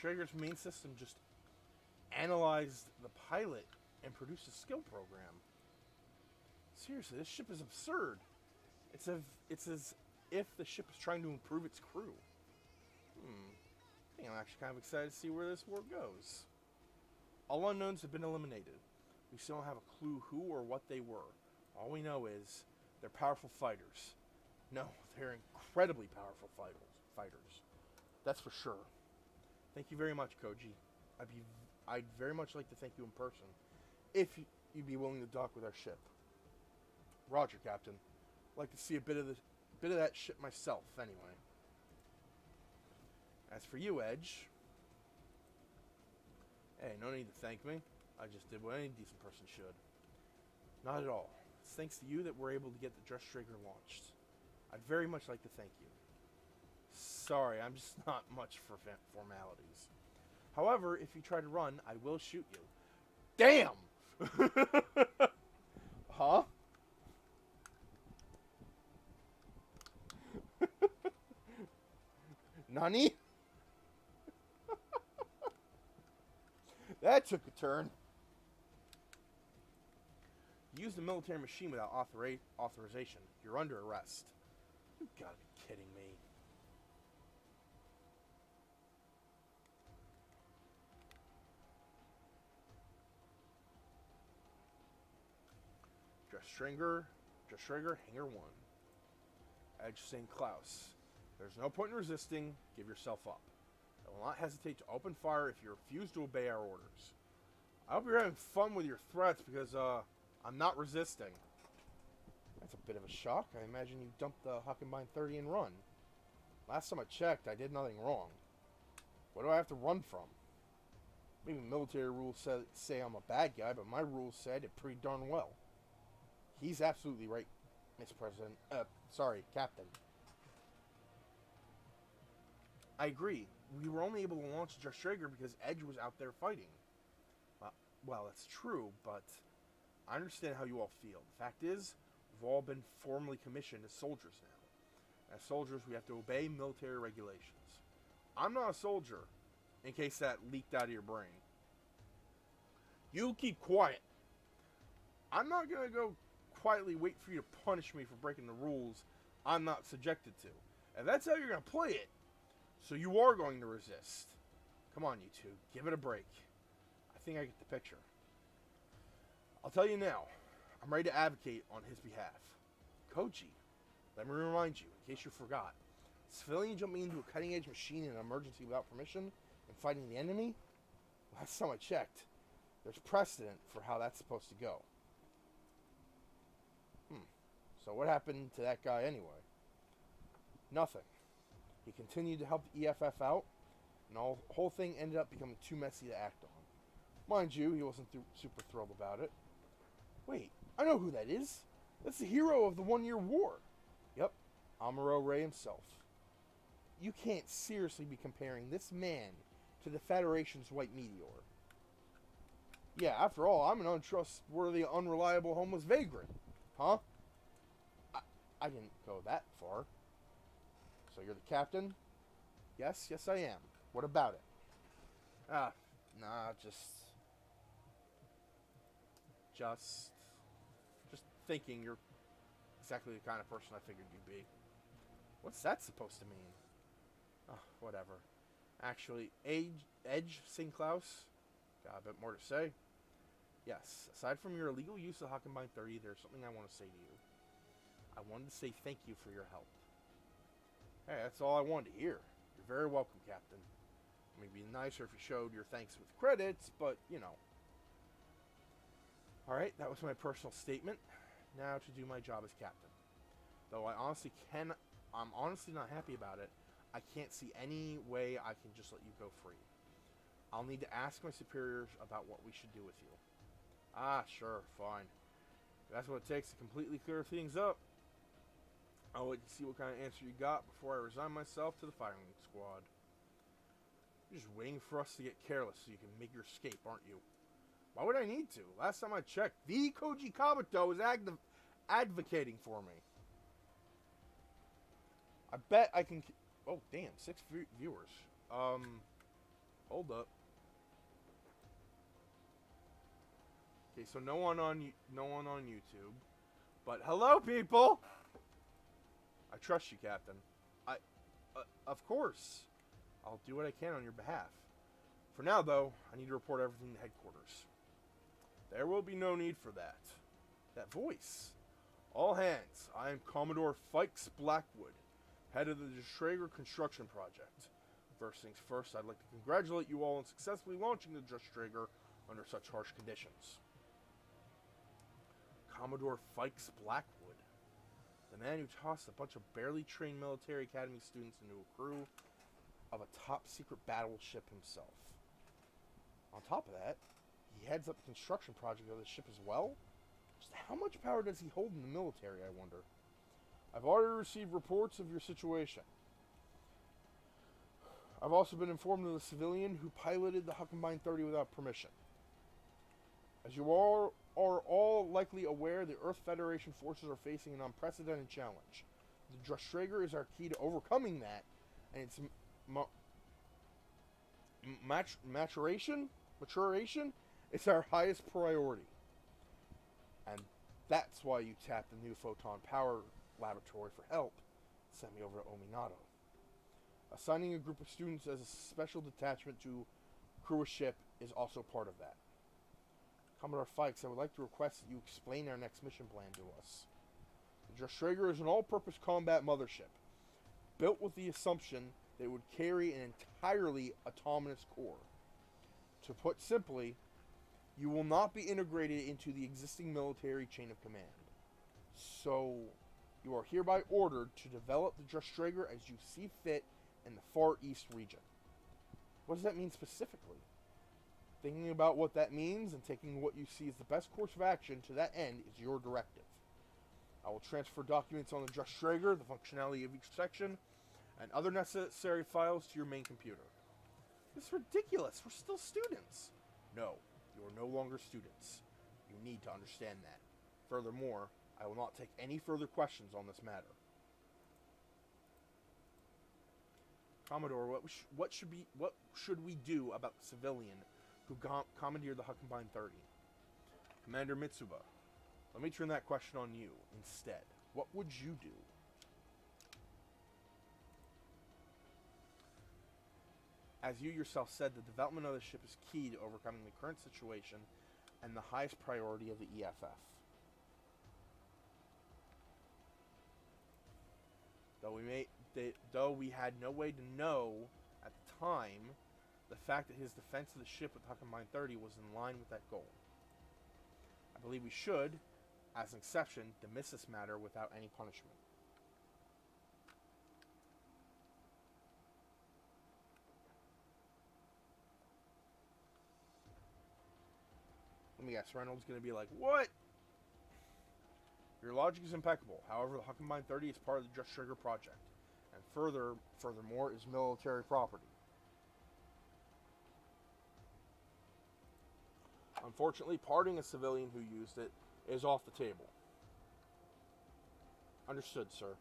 Schrager's main system just analyzed the pilot and produced a skill program. Seriously, this ship is absurd. It's as if the ship is trying to improve its crew. I think I'm actually kind of excited to see where this war goes. All unknowns have been eliminated. We still don't have a clue who or what they were. All we know is they're powerful fighters. No, they're incredibly powerful fighters. That's for sure. Thank you very much, Koji. I'd very much like to thank you in person, if you'd be willing to dock with our ship. Roger, Captain. I'd like to see a bit of that ship myself, anyway. As for you, Edge, hey, no need to thank me. I just did what any decent person should. Not at all. It's thanks to you that we're able to get the Dressstrigger launched. I'd very much like to thank you. Sorry, I'm just not much for formalities. However, if you try to run, I will shoot you. Damn! Huh? Nani? That took a turn. Use the military machine without authorization. You're under arrest. You gotta be kidding me. Dressstrigger, Hangar 1. Edge St. Klaus. There's no point in resisting. Give yourself up. I will not hesitate to open fire if you refuse to obey our orders. I hope you're having fun with your threats because, I'm not resisting. That's a bit of a shock. I imagine you dumped the Hockenbein 30 and run. Last time I checked, I did nothing wrong. What do I have to run from? Maybe military rules say I'm a bad guy, but my rules say I did pretty darn well. He's absolutely right, Mr. President. Captain. I agree. We were only able to launch Dressstrigger because Edge was out there fighting. Well, that's true, but I understand how you all feel. The fact is, we've all been formally commissioned as soldiers now. As soldiers, we have to obey military regulations. I'm not a soldier, in case that leaked out of your brain. You keep quiet. I'm not going to go quietly wait for you to punish me for breaking the rules I'm not subjected to. And that's how you're going to play it. So you are going to resist. Come on, you two. Give it a break. I think I get the picture. I'll tell you now. I'm ready to advocate on his behalf. Koji, let me remind you, in case you forgot. Civilian jumping into a cutting-edge machine in an emergency without permission and fighting the enemy? Last time I checked, there's precedent for how that's supposed to go. So what happened to that guy anyway? Nothing. He continued to help the EFF out, and the whole thing ended up becoming too messy to act on. Mind you, he wasn't super thrilled about it. Wait, I know who that is. That's the hero of the 1-year war. Yep, Amuro Ray himself. You can't seriously be comparing this man to the Federation's White Meteor. Yeah, after all, I'm an untrustworthy, unreliable, homeless vagrant. Huh? I didn't go that far. So you're the captain? Yes, I am. What about it? Just thinking you're exactly the kind of person I figured you'd be. What's that supposed to mean? Whatever. Actually, Edge St. Klaus? Got a bit more to say? Yes, aside from your illegal use of Hockenbein 30, there's something I want to say to you. I wanted to say thank you for your help. Hey, that's all I wanted to hear. You're very welcome, Captain. I mean, it'd be nicer if you showed your thanks with credits, but, you know. Alright, that was my personal statement. Now to do my job as captain. Though I'm honestly not happy about it, I can't see any way I can just let you go free. I'll need to ask my superiors about what we should do with you. Sure, fine. That's what it takes to completely clear things up. I'll wait to see what kind of answer you got before I resign myself to the firing squad. You're just waiting for us to get careless so you can make your escape, aren't you? Why would I need to? Last time I checked, the Koji Kabuto was advocating for me. I bet I can... Oh, damn, 6 viewers. Hold up. Okay, so no one on YouTube. But hello, people! I trust you, Captain. I, of course. I'll do what I can on your behalf. For now, though, I need to report everything to headquarters. There will be no need for that. That voice. All hands, I am Commodore Fikes Blackwood, head of the Strager construction project. First things first, I'd like to congratulate you all on successfully launching the Strager under such harsh conditions. Commodore Fikes Blackwood, the man who tossed a bunch of barely trained military academy students into a crew of a top-secret battleship himself. On top of that, he heads up the construction project of the ship as well. Just how much power does he hold in the military, I wonder? I've already received reports of your situation. I've also been informed of the civilian who piloted the Huckenbein 30 without permission. As you all are all likely aware, the Earth Federation forces are facing an unprecedented challenge. The Strager is our key to overcoming that, and its maturation is our highest priority. And that's why you tapped the new Photon Power Laboratory for help. Sent me over to Ominato. Assigning a group of students as a special detachment to crew a ship is also part of that. Commodore Fikes, I would like to request that you explain our next mission plan to us. The Strager is an all-purpose combat mothership, built with the assumption that it would carry an entirely autonomous core. To put simply, you will not be integrated into the existing military chain of command. So, you are hereby ordered to develop the Strager as you see fit in the Far East region. What does that mean specifically? Thinking about what that means and taking what you see as the best course of action to that end is your directive. I will transfer documents on the Strager, the functionality of each section, and other necessary files to your main computer. This is ridiculous. We're still students. No, you are no longer students. You need to understand that. Furthermore, I will not take any further questions on this matter. Commodore, what should we do about the civilian who commandeered the Huckenbein 30? Commander Mitsuba, let me turn that question on you instead. What would you do? As you yourself said, the development of the ship is key to overcoming the current situation and the highest priority of the EFF. Though we had no way to know at the time, the fact that his defense of the ship with Huckenbein 30 was in line with that goal. I believe we should, as an exception, dismiss this matter without any punishment. Let me guess, Reynolds going to be like, what? Your logic is impeccable. However, the Huckenbein 30 is part of the Strager project, and furthermore, is military property. Unfortunately, pardoning a civilian who used it is off the table. Understood, sir.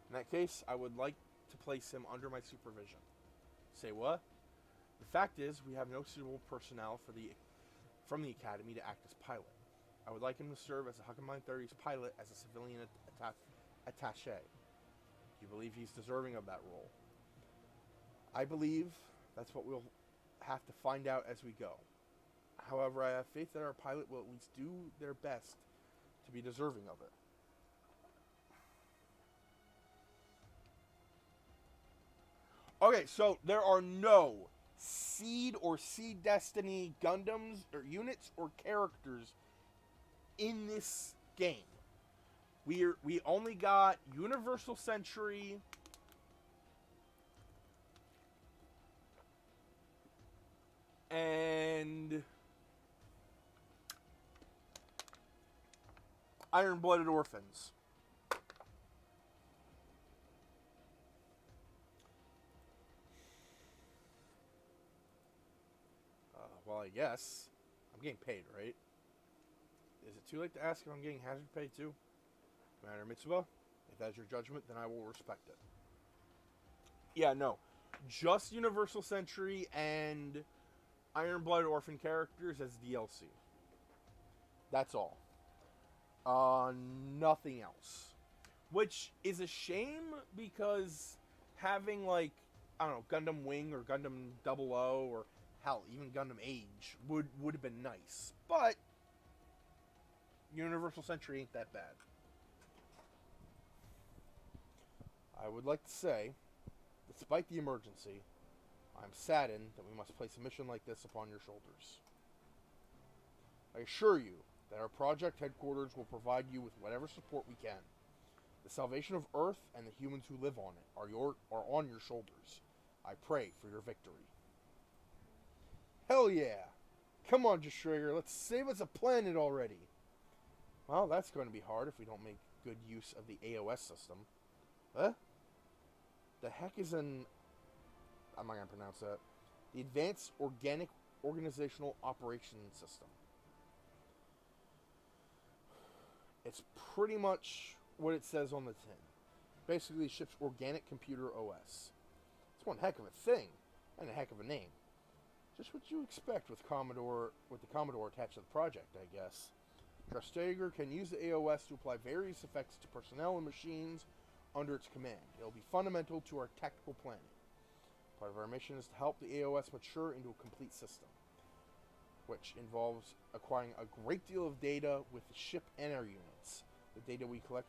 In that case, I would like to place him under my supervision. Say what? The fact is, we have no suitable personnel from the Academy to act as pilot. I would like him to serve as the Huckenbein 30's pilot as a civilian attaché. Do you believe he's deserving of that role? I believe that's what we'll have to find out as we go. However, I have faith that our pilot will at least do their best to be deserving of it. Okay, so there are no Seed or Seed Destiny Gundams or units or characters in this game. We only got Universal Century and Iron-Blooded Orphans. Well, I guess I'm getting paid, right? Is it too late to ask if I'm getting hazard pay too? Commander Mitsuba, if that's your judgment, then I will respect it. Yeah, no. Just Universal Century and Iron-Blooded Orphan characters as DLC. That's all. Uh, Nothing else. Which is a shame because having like I don't know Gundam Wing or Gundam Double O or hell even Gundam Age would have been nice, but Universal Century ain't that bad. I would like to say, despite the emergency, I'm saddened that we must place a mission like this upon your shoulders. I assure you that our project headquarters will provide you with whatever support we can. The salvation of Earth and the humans who live on it are on your shoulders. I pray for your victory. Hell yeah! Come on, Destroyer, let's save us a planet already! Well, that's going to be hard if we don't make good use of the AOS system. Huh? The heck is an... I'm not going to pronounce that. The Advanced Organic Organizational Operations System. It's pretty much what it says on the tin. Basically, it ships organic computer OS. It's one heck of a thing, and a heck of a name. Just what you expect with the Commodore attached to the project, I guess. Drustreger can use the AOS to apply various effects to personnel and machines under its command. It will be fundamental to our tactical planning. Part of our mission is to help the AOS mature into a complete system, which involves acquiring a great deal of data with the ship and our units. The data we collect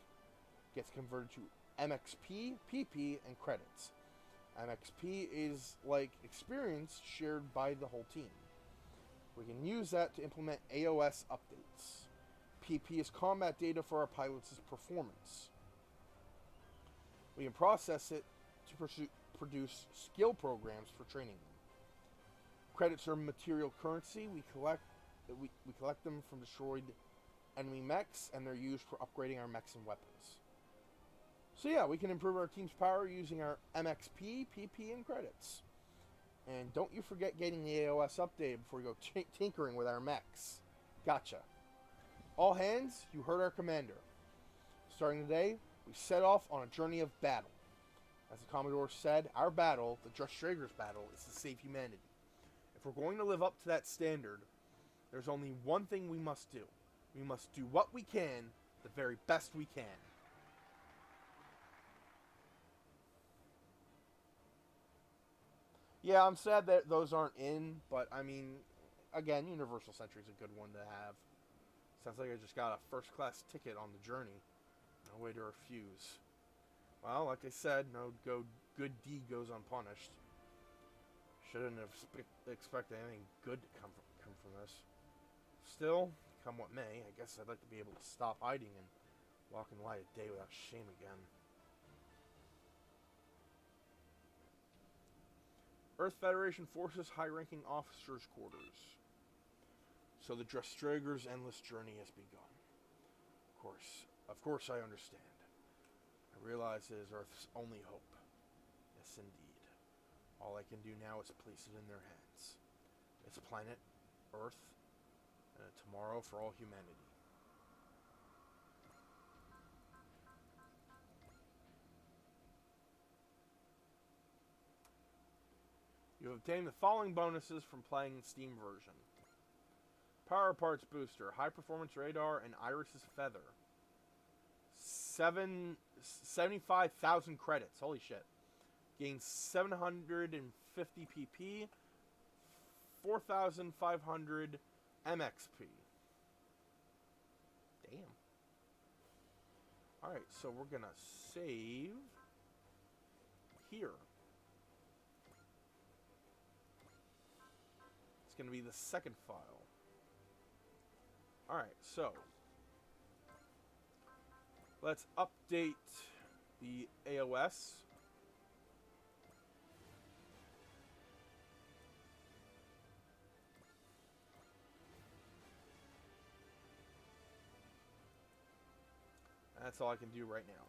gets converted to MXP, PP, and credits. MXP is like experience shared by the whole team. We can use that to implement AOS updates. PP is combat data for our pilots' performance. We can process it to produce skill programs for training them. Credits are material currency. We collect them from destroyed enemy mechs, and they're used for upgrading our mechs and weapons. So yeah, we can improve our team's power using our MXP, PP, and credits. And don't you forget getting the AOS updated before you go tinkering with our mechs. Gotcha. All hands, you heard our commander. Starting today, we set off on a journey of battle. As the Commodore said, our battle, the Drustreger's battle, is to save humanity. If we're going to live up to that standard, there's only one thing we must do. We must do what we can, the very best we can. Yeah, I'm sad that those aren't in, but I mean, again, Universal Century is a good one to have. Sounds like I just got a first-class ticket on the journey. No way to refuse. Well, like I said, no good deed goes unpunished. Shouldn't have expected anything good to come from this. Still, come what may, I guess I'd like to be able to stop hiding and walk in the light of day without shame again. Earth Federation Forces High-Ranking Officers' Quarters. So the Drustreger's endless journey has begun. Of course I understand. I realize it is Earth's only hope. Yes, indeed. All I can do now is place it in their hands. Its planet, Earth, and a tomorrow for all humanity. You have obtained the following bonuses from playing the Steam version. Power Parts Booster, High Performance Radar, and Iris's Feather. 75,000 credits. Holy shit. Gains 750 PP, 4,500 MXP. Damn. Alright, so we're gonna save here. It's gonna be the second file. Alright, so let's update the AOS. That's all I can do right now.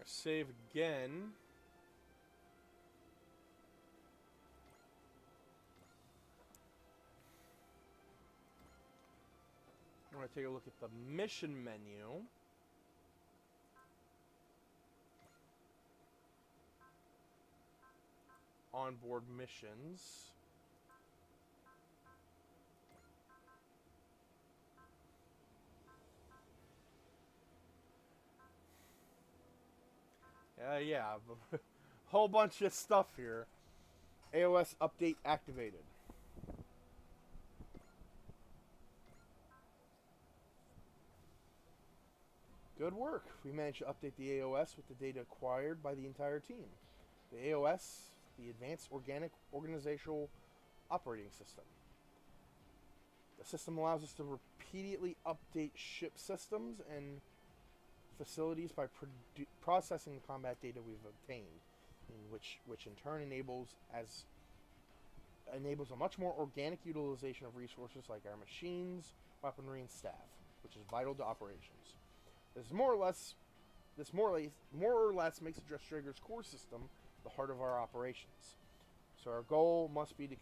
Save again. I'm going to take a look at the mission menu. Onboard missions. Yeah, whole bunch of stuff here. AOS update activated. Good work. We managed to update the AOS with the data acquired by the entire team. The AOS, the Advanced Organic Organizational Operating System. The system allows us to repeatedly update ship systems and facilities by processing the combat data we've obtained, which in turn enables a much more organic utilization of resources like our machines, weaponry, and staff, which is vital to operations. This more or less makes the Just Traeger's core system the heart of our operations. So our goal must be to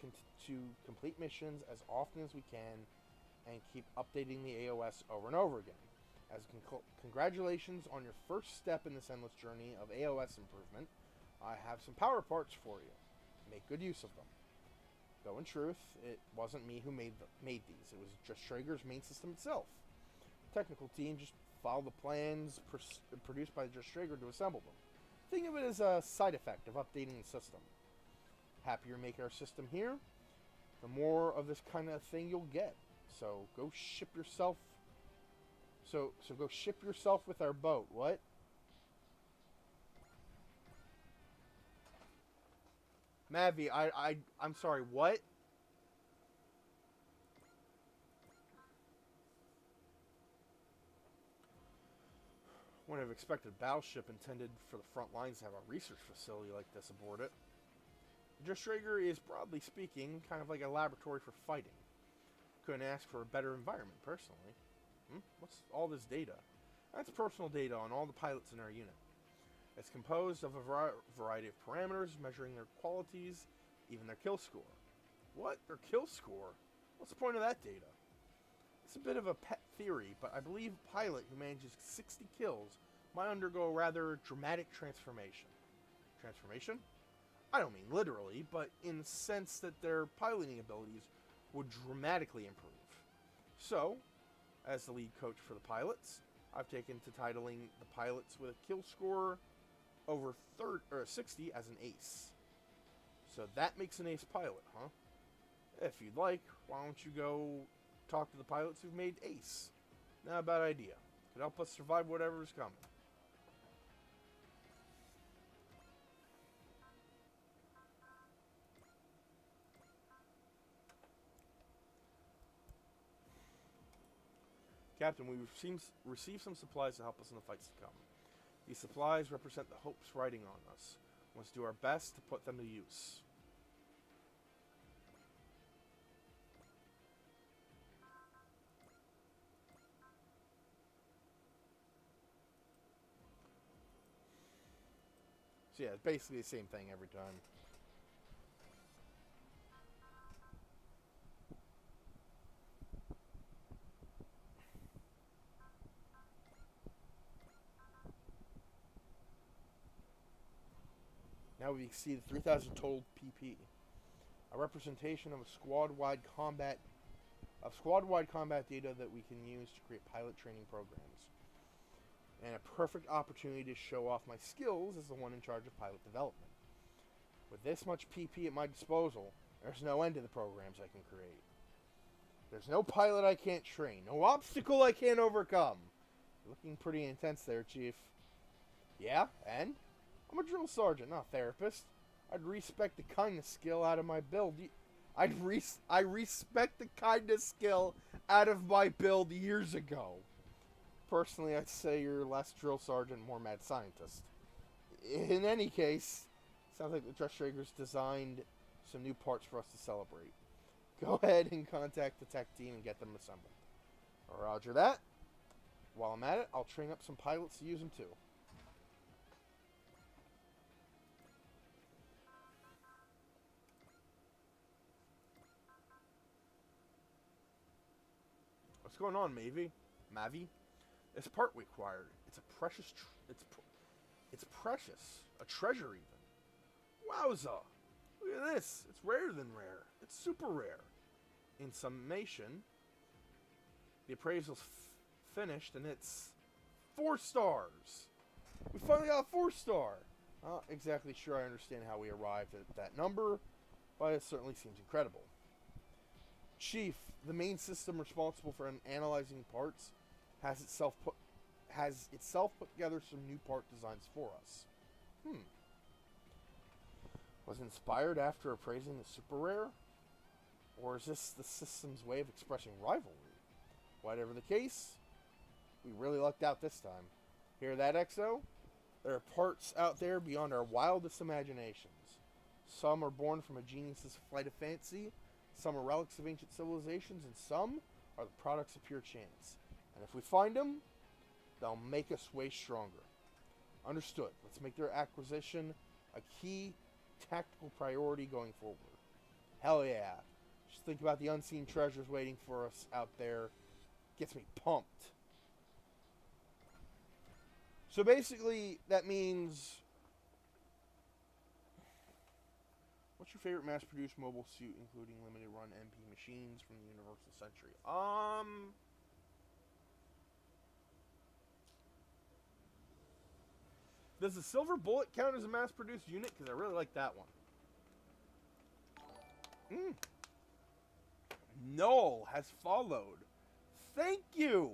complete missions as often as we can and keep updating the AOS over and over again. As congratulations on your first step in this endless journey of AOS improvement, I have some power parts for you. Make good use of them. Though in truth, it wasn't me who made these. It was Just Traeger's main system itself. The technical team just followed the plans produced by Just Traeger to assemble them. Think of it as a side effect of updating the system. Happier make our system here, the more of this kind of thing you'll get. So go ship yourself. So go ship yourself with our boat. What? Mavi, I'm sorry, what? Wouldn't have expected a battleship intended for the front lines to have a research facility like this aboard it. Just Traeger is, broadly speaking, kind of like a laboratory for fighting. Couldn't ask for a better environment, personally. What's all this data? That's personal data on all the pilots in our unit. It's composed of a variety of parameters measuring their qualities, even their kill score. What? Their kill score? What's the point of that data? It's a bit of a pet theory, but I believe a pilot who manages 60 kills might undergo a rather dramatic transformation. Transformation? I don't mean literally, but in the sense that their piloting abilities would dramatically improve. So, as the lead coach for the pilots, I've taken to titling the pilots with a kill score over 60 as an ace. So that makes an ace pilot, huh? If you'd like, why don't you go talk to the pilots who've made ace? Not a bad idea. Could help us survive whatever's coming. Captain, we've received some supplies to help us in the fights to come. These supplies represent the hopes riding on us. We must do our best to put them to use. So yeah, it's basically the same thing every time. Now we exceed 3,000 total PP. A representation of a squad-wide combat data that we can use to create pilot training programs. And a perfect opportunity to show off my skills as the one in charge of pilot development. With this much PP at my disposal, there's no end to the programs I can create. There's no pilot I can't train, no obstacle I can't overcome. You're looking pretty intense there, Chief. Yeah, and? I'm a drill sergeant, not a therapist. I'd respect the kindness skill out of my build. I respect the kindness skill out of my build years ago. Personally, I'd say you're less drill sergeant, more mad scientist. In any case, sounds like the Just Traeger's designed some new parts for us to celebrate. Go ahead and contact the tech team and get them assembled. Roger that. While I'm at it, I'll train up some pilots to use them too. What's going on, Mavi? This part required. It's a precious. It's precious. A treasure, even. Wowza! Look at this. It's rarer than rare. It's super rare. In summation, the appraisal's finished, and it's 4 stars. We finally got a 4-star. Not exactly sure I understand how we arrived at that number, but it certainly seems incredible. Chief, the main system responsible for analyzing parts, has itself put together some new part designs for us. Was inspired after appraising the super rare? Or is this the system's way of expressing rivalry? Whatever the case, we really lucked out this time. Hear that, XO? There are parts out there beyond our wildest imaginations. Some are born from a genius's flight of fancy, some are relics of ancient civilizations, and some are the products of pure chance. And if we find them, they'll make us way stronger. Understood. Let's make their acquisition a key tactical priority going forward. Hell yeah. Just think about the unseen treasures waiting for us out there. Gets me pumped. So basically, that means... What's your favorite mass-produced mobile suit, including limited-run MP machines from the Universal Century? Does the Silver Bullet count as a mass-produced unit? Because I really like that one. Null has followed. Thank you!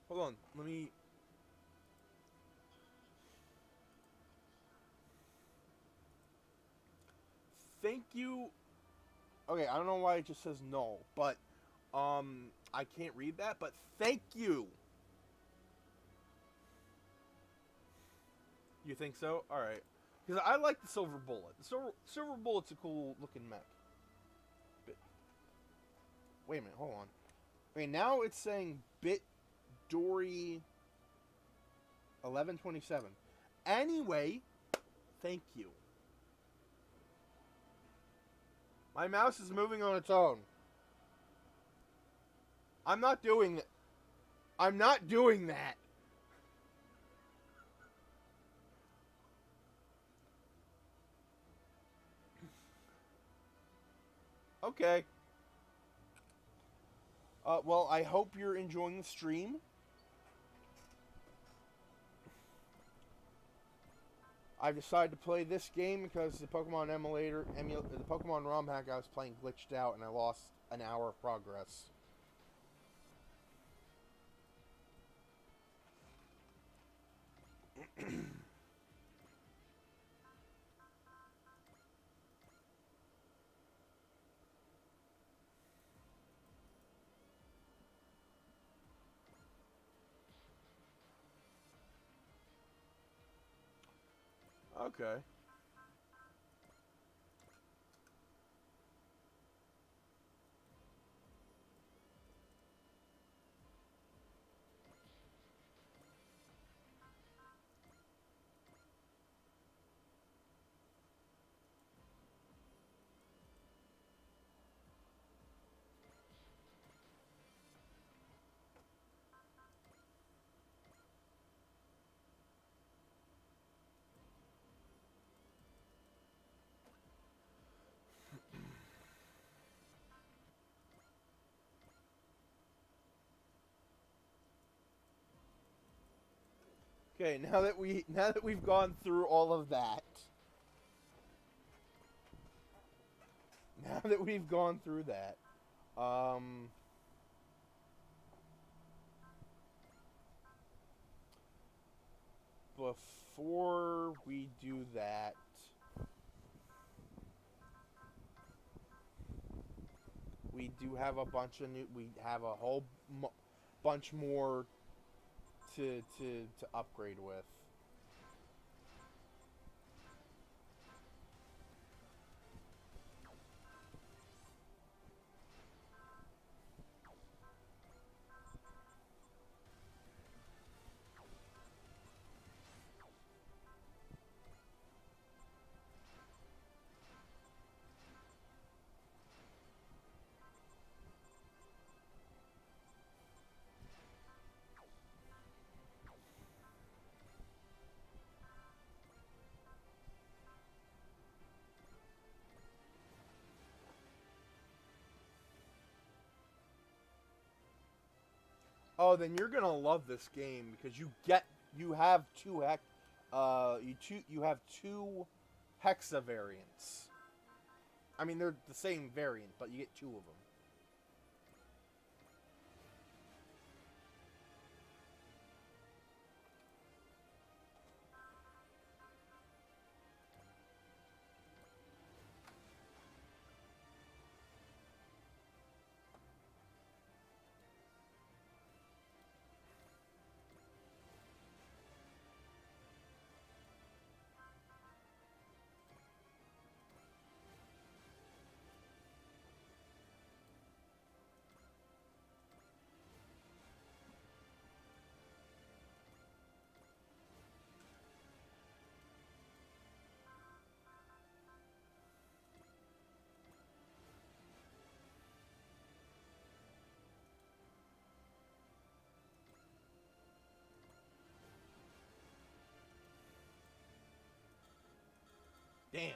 Hold on, let me... Thank you... Okay, I don't know why it just says null, but, I can't read that, but thank you! You think so? Alright. Because I like the Silver Bullet. The Silver Bullet's a cool looking mech. Wait a minute, hold on. Okay, now it's saying BitDory 1127. Anyway, thank you. My mouse is moving on its own. I'm not doing that. I'm not doing that. Okay. Well, I hope you're enjoying the stream. I've decided to play this game because the Pokemon the Pokemon ROM hack I was playing glitched out and I lost an hour of progress. Okay. Okay, now that we've gone through all of that. Now that we've gone through that. Before we do that, we do have a bunch of new. We have a whole bunch more to upgrade with. Oh, then you're gonna love this game because you have you have two hexa variants. I mean, they're the same variant, but you get two of them. Damn.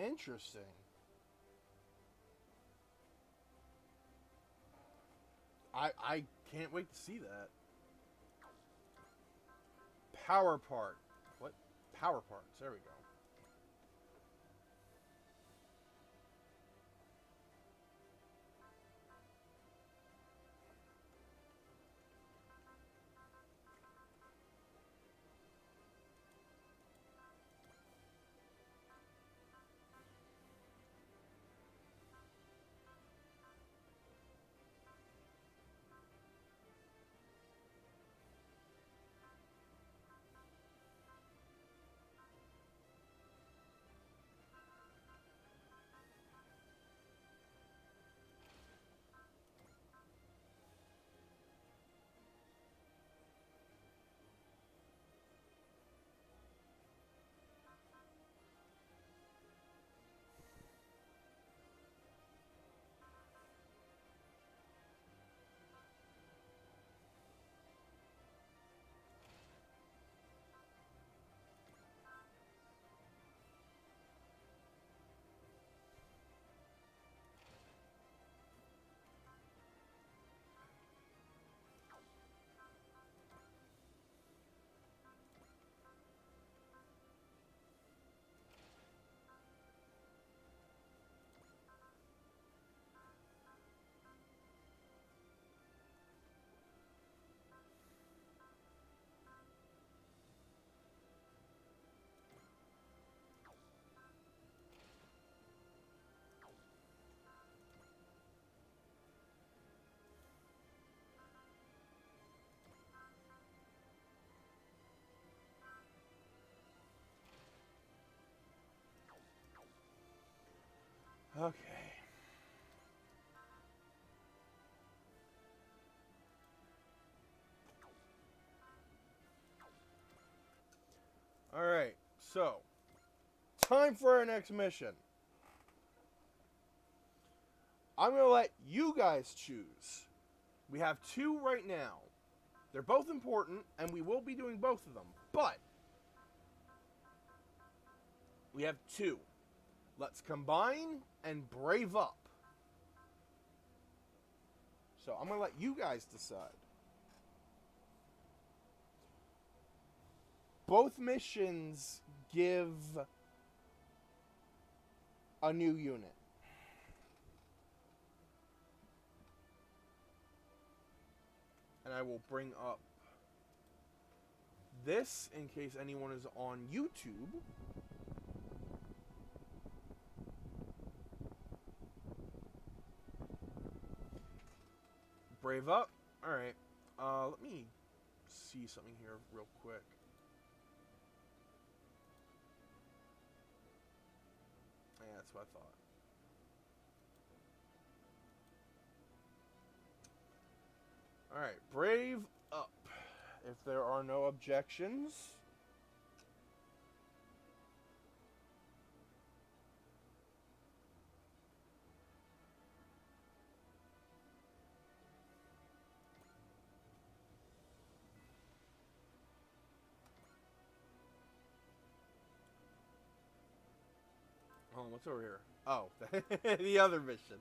Interesting. I can't wait to see that. Power part. What? Power parts. There we go. Okay. Alright, so time for our next mission. I'm going to let you guys choose. We have two right now. They're both important, and we will be doing both of them. But we have two. Let's combine and brave up. So I'm going to let you guys decide. Both missions give a new unit. And I will bring up this in case anyone is on YouTube. Brave up. Alright. Let me see something here real quick. Yeah, that's what I thought. Alright, brave up. If there are no objections. Oh, what's over here? Oh, the other mission.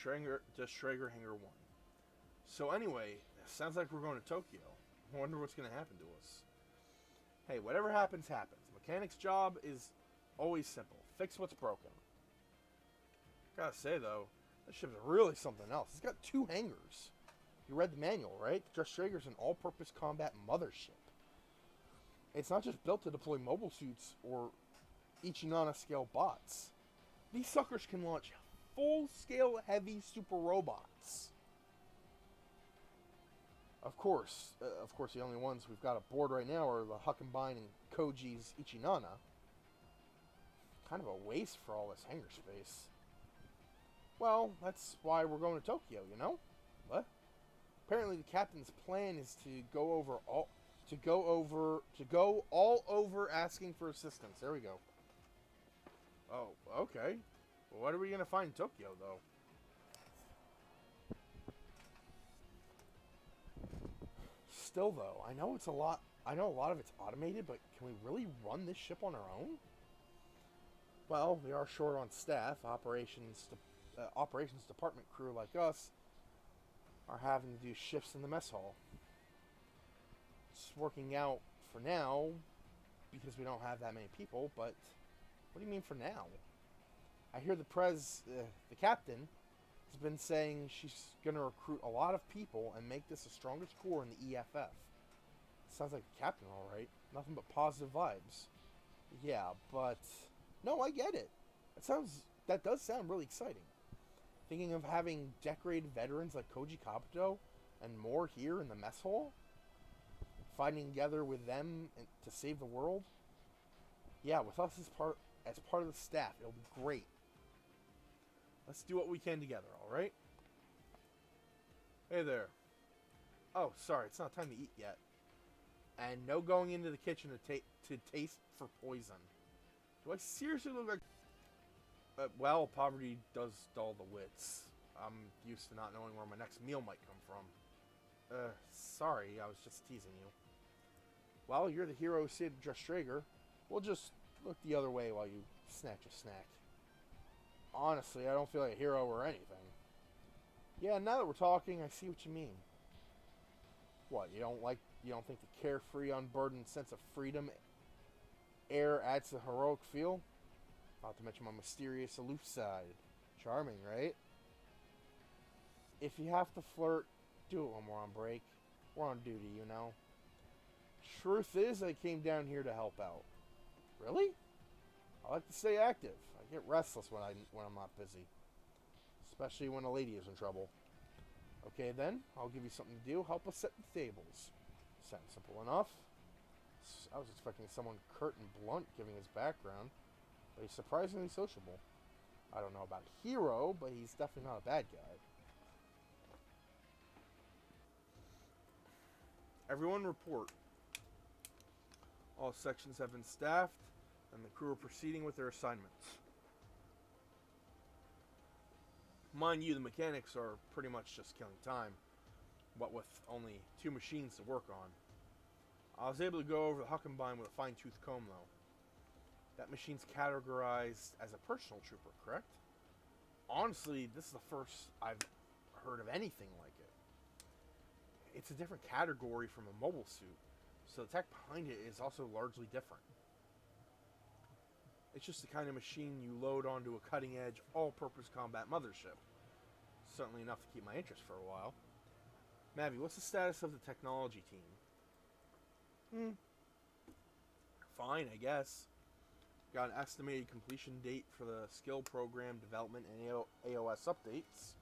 Schrager Hangar 1. So anyway, sounds like we're going to Tokyo. I wonder what's going to happen to us. Hey, whatever happens, happens. Mechanic's job is always simple. Fix what's broken. Gotta say, though, this ship's really something else. It's got 2 hangars. You read the manual, right? Just Schrager's an all-purpose combat mothership. It's not just built to deploy mobile suits or Ichinana-scale bots. These suckers can launch full-scale heavy super robots. Of course, the only ones we've got aboard right now are the Huckenbein and Koji's Ichinana. Kind of a waste for all this hangar space. Well, that's why we're going to Tokyo, you know? What? Apparently, the captain's plan is to go all over asking for assistance. There we go. Oh, okay. Well, what are we gonna find in Tokyo, though? Still, though, I know a lot of it's automated, but can we really run this ship on our own? Well, we are short on staff. Operations department crew like us are having to do shifts in the mess hall. It's working out for now because we don't have that many people, but what do you mean for now? I hear the captain has been saying she's going to recruit a lot of people and make this the strongest corps in the EFF. Sounds like the captain, all right. Nothing but positive vibes. Yeah, but no, I get it. That does sound really exciting. Thinking of having decorated veterans like Koji Kabuto and more here in the mess hall, fighting together with them to save the world. Yeah, with us as part of the staff, it'll be great. Let's do what we can together, all right? Hey there. Oh, sorry, it's not time to eat yet. And no going into the kitchen to taste for poison. Do I seriously look like... well, poverty does dull the wits. I'm used to not knowing where my next meal might come from. Sorry, I was just teasing you. Well, you're the hero, Sid Strager. We'll just look the other way while you snatch a snack. Honestly, I don't feel like a hero or anything. Yeah, now that we're talking, I see what you mean. What, you don't think the carefree, unburdened sense of freedom air adds to the heroic feel? Not to mention my mysterious, aloof side. Charming, right? If you have to flirt, do it when we're on break. We're on duty, you know. Truth is, I came down here to help out. Really? I like to stay active. I get restless when I'm not busy. Especially when a lady is in trouble. Okay then, I'll give you something to do. Help us set the tables. Sounds simple enough. I was expecting someone curt and blunt giving his background, but he's surprisingly sociable. I don't know about a hero, but he's definitely not a bad guy. Everyone report. All sections have been staffed, and the crew are proceeding with their assignments. Mind you, the mechanics are pretty much just killing time, what with only 2 machines to work on. I was able to go over the Huckenbein with a fine-tooth comb, though. That machine's categorized as a personal trooper, correct? Honestly, this is the first I've heard of anything like it. It's a different category from a mobile suit, so the tech behind it is also largely different. It's just the kind of machine you load onto a cutting-edge, all-purpose combat mothership. Certainly enough to keep my interest for a while. Mavi, what's the status of the technology team? Fine, I guess. Got an estimated completion date for the skill program development and AOS updates.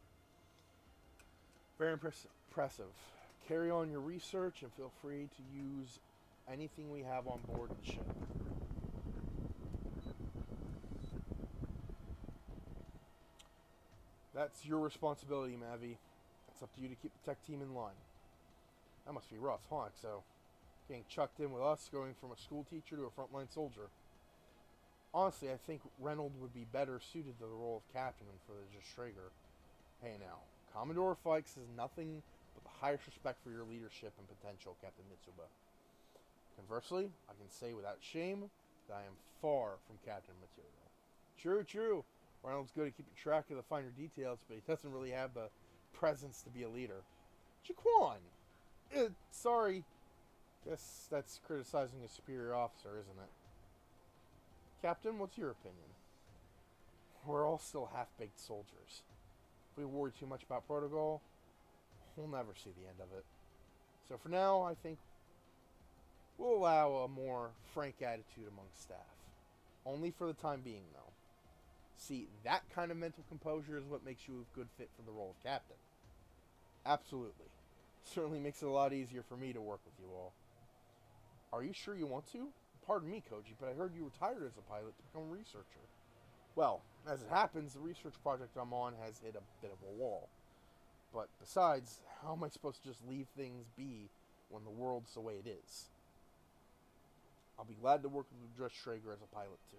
Very impressive. Carry on your research and feel free to use anything we have on board the ship. That's your responsibility, Mavi. It's up to you to keep the tech team in line. That must be rough, huh, XO? Getting chucked in with us, going from a school teacher to a frontline soldier. Honestly, I think Reynold would be better suited to the role of captain than for the Just-Traeger. Hey now, Commodore Fikes has nothing but the highest respect for your leadership and potential, Captain Mitsuba. Conversely, I can say without shame that I am far from captain material. True. Reynolds good at keeping track of the finer details, but he doesn't really have the presence to be a leader. Jaquan! Sorry. Guess that's criticizing a superior officer, isn't it? Captain, what's your opinion? We're all still half-baked soldiers. If we worry too much about protocol, we'll never see the end of it. So for now, I think we'll allow a more frank attitude among staff. Only for the time being, though. See, that kind of mental composure is what makes you a good fit for the role of captain. Absolutely. Certainly makes it a lot easier for me to work with you all. Are you sure you want to? Pardon me, Koji, but I heard you retired as a pilot to become a researcher. Well, as it happens, the research project I'm on has hit a bit of a wall. But besides, how am I supposed to just leave things be when the world's the way it is? I'll be glad to work with Just-Traeger as a pilot, too.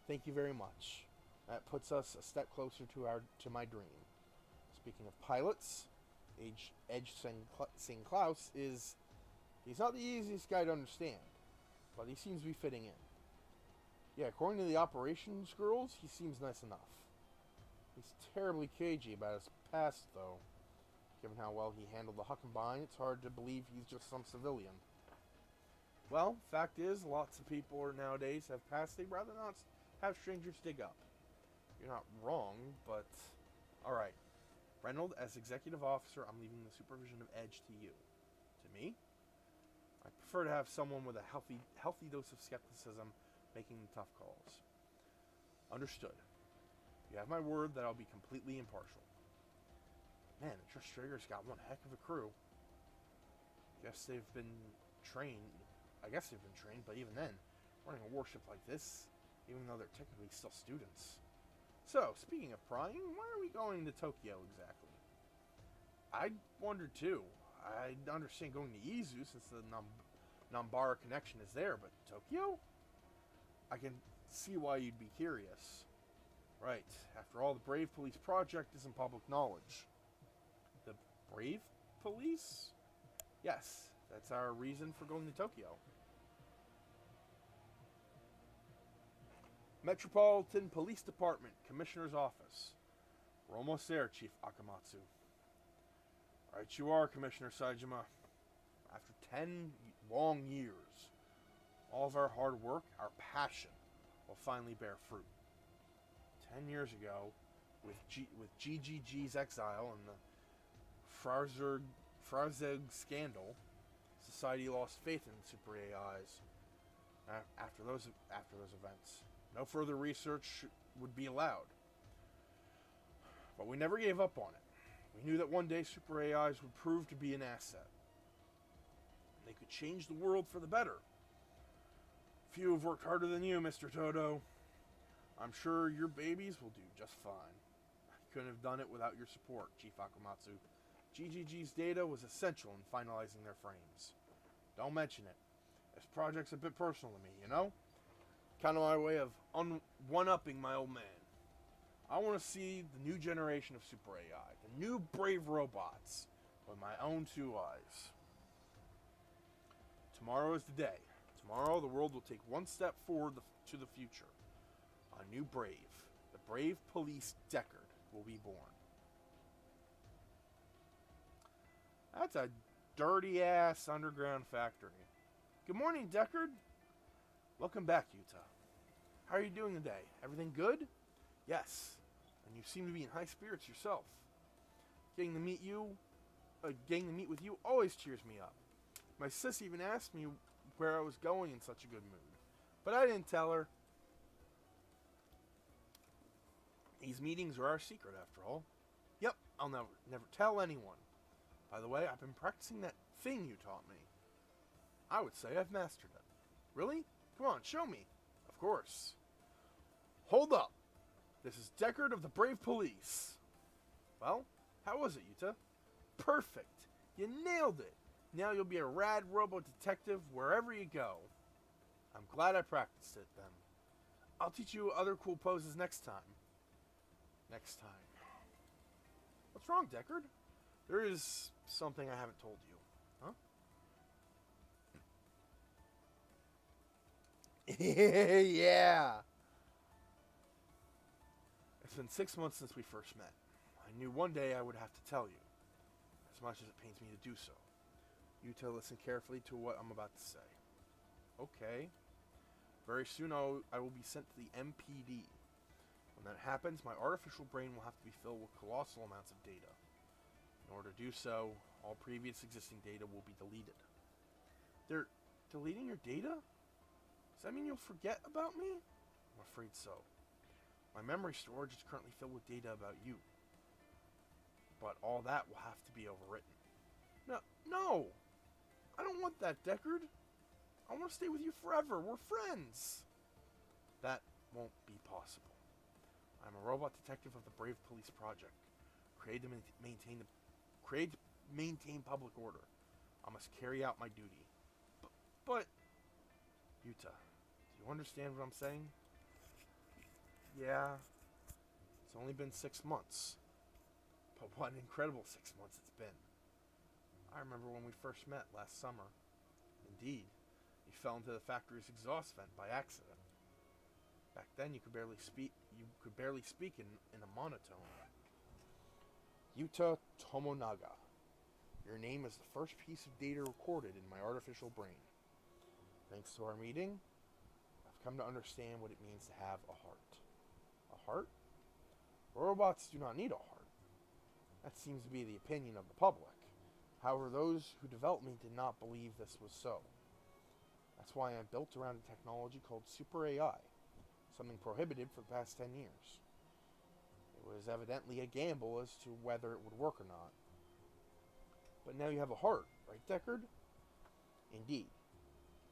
Thank you very much. That puts us a step closer to my dream. Speaking of pilots, Edge Sing Klaus he's not the easiest guy to understand, but he seems to be fitting in. Yeah, according to the operations girls, he seems nice enough. He's terribly cagey about his past, though. Given how well he handled the Huckenbein, it's hard to believe he's just some civilian. Well, fact is, lots of people nowadays have past they'd rather not have strangers dig up. You're not wrong, but... Alright. Reynold, as executive officer, I'm leaving the supervision of Edge to you. To me? I prefer to have someone with a healthy dose of skepticism making the tough calls. Understood. You have my word that I'll be completely impartial. Man, the Just-Traeger's got one heck of a crew. I guess they've been trained, but even then, running a warship like this, even though they're technically still students. So, speaking of prying, why are we going to Tokyo exactly? I wondered too. I understand going to Izu since the Nambara connection is there, but Tokyo? I can see why you'd be curious. Right. After all, the Brave Police project isn't public knowledge. The Brave Police? Yes, that's our reason for going to Tokyo. Metropolitan Police Department, Commissioner's Office. We're almost there, Chief Akamatsu. Right you are, Commissioner Saejima. After 10 long years, all of our hard work, our passion, will finally bear fruit. 10 years ago, with GGG's exile and the Frarzeg scandal, society lost faith in super AIs. After those events, no further research would be allowed. But we never gave up on it. We knew that one day super AIs would prove to be an asset. They could change the world for the better. Few have worked harder than you, Mr. Toto. I'm sure your babies will do just fine. I couldn't have done it without your support, Chief Akamatsu. GGG's data was essential in finalizing their frames. Don't mention it. This project's a bit personal to me, you know? Kind of my way of one-upping my old man. I want to see the new generation of Super AI, the new brave robots, with my own two eyes. Tomorrow is the day. Tomorrow the world will take one step forward to the future. A new brave, the brave police Deckard, will be born. That's a dirty-ass underground factory. Good morning, Deckard. Welcome back, Yuta. How are you doing today? Everything good? Yes. And you seem to be in high spirits yourself. Getting to meet with you always cheers me up. My sis even asked me where I was going in such a good mood. But I didn't tell her. These meetings are our secret, after all. Yep, I'll never tell anyone. By the way, I've been practicing that thing you taught me. I would say I've mastered it. Really? Come on, show me. Of course. Hold up. This is Deckard of the Brave Police. Well, how was it, Yuta? Perfect. You nailed it. Now you'll be a rad robo-detective wherever you go. I'm glad I practiced it, then. I'll teach you other cool poses next time. Next time. What's wrong, Deckard? There is something I haven't told you. Huh? Yeah! It's been 6 months since we first met. I knew one day I would have to tell you, as much as it pains me to do so. Yuta, listen carefully to what I'm about to say. Okay. Very soon I will be sent to the MPD. When that happens, my artificial brain will have to be filled with colossal amounts of data. In order to do so, all previous existing data will be deleted. They're deleting your data? Does that mean you'll forget about me? I'm afraid so. My memory storage is currently filled with data about you. But all that will have to be overwritten. No! I don't want that, Deckard. I want to stay with you forever. We're friends. That won't be possible. I'm a robot detective of the Brave Police Project. Created to maintain public order. I must carry out my duty. But Yuta, do you understand what I'm saying? Yeah, it's only been 6 months. But what an incredible 6 months it's been. I remember when we first met last summer. Indeed, you fell into the factory's exhaust vent by accident. Back then you could barely speak in a monotone. Yuta Tomonaga. Your name is the first piece of data recorded in my artificial brain. Thanks to our meeting, I've come to understand what it means to have a heart. A heart? Robots do not need a heart. That seems to be the opinion of the public. However, those who developed me did not believe this was so. That's why I'm built around a technology called Super AI, something prohibited for the past 10 years. It was evidently a gamble as to whether it would work or not. But now you have a heart, right, Deckard? Indeed.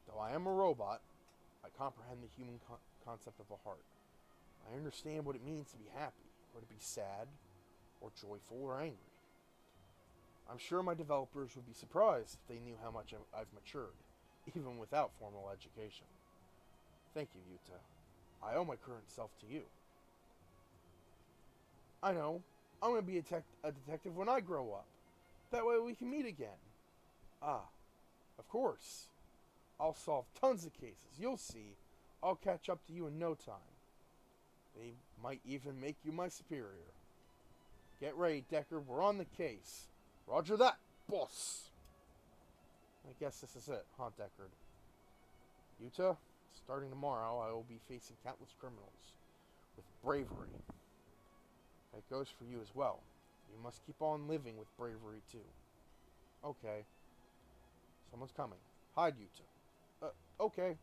Though I am a robot, I comprehend the human concept of a heart. I understand what it means to be happy, or to be sad, or joyful, or angry. I'm sure my developers would be surprised if they knew how much I've matured, even without formal education. Thank you, Yuta. I owe my current self to you. I know. I'm going to be a detective when I grow up. That way we can meet again. Ah, of course. I'll solve tons of cases. You'll see. I'll catch up to you in no time. They might even make you my superior. Get ready, Deckard. We're on the case. Roger that, boss. I guess this is it, huh, Deckard? Yuta, starting tomorrow, I will be facing countless criminals with bravery. That goes for you as well. You must keep on living with bravery, too. Okay. Someone's coming. Hide, Yuta. Okay.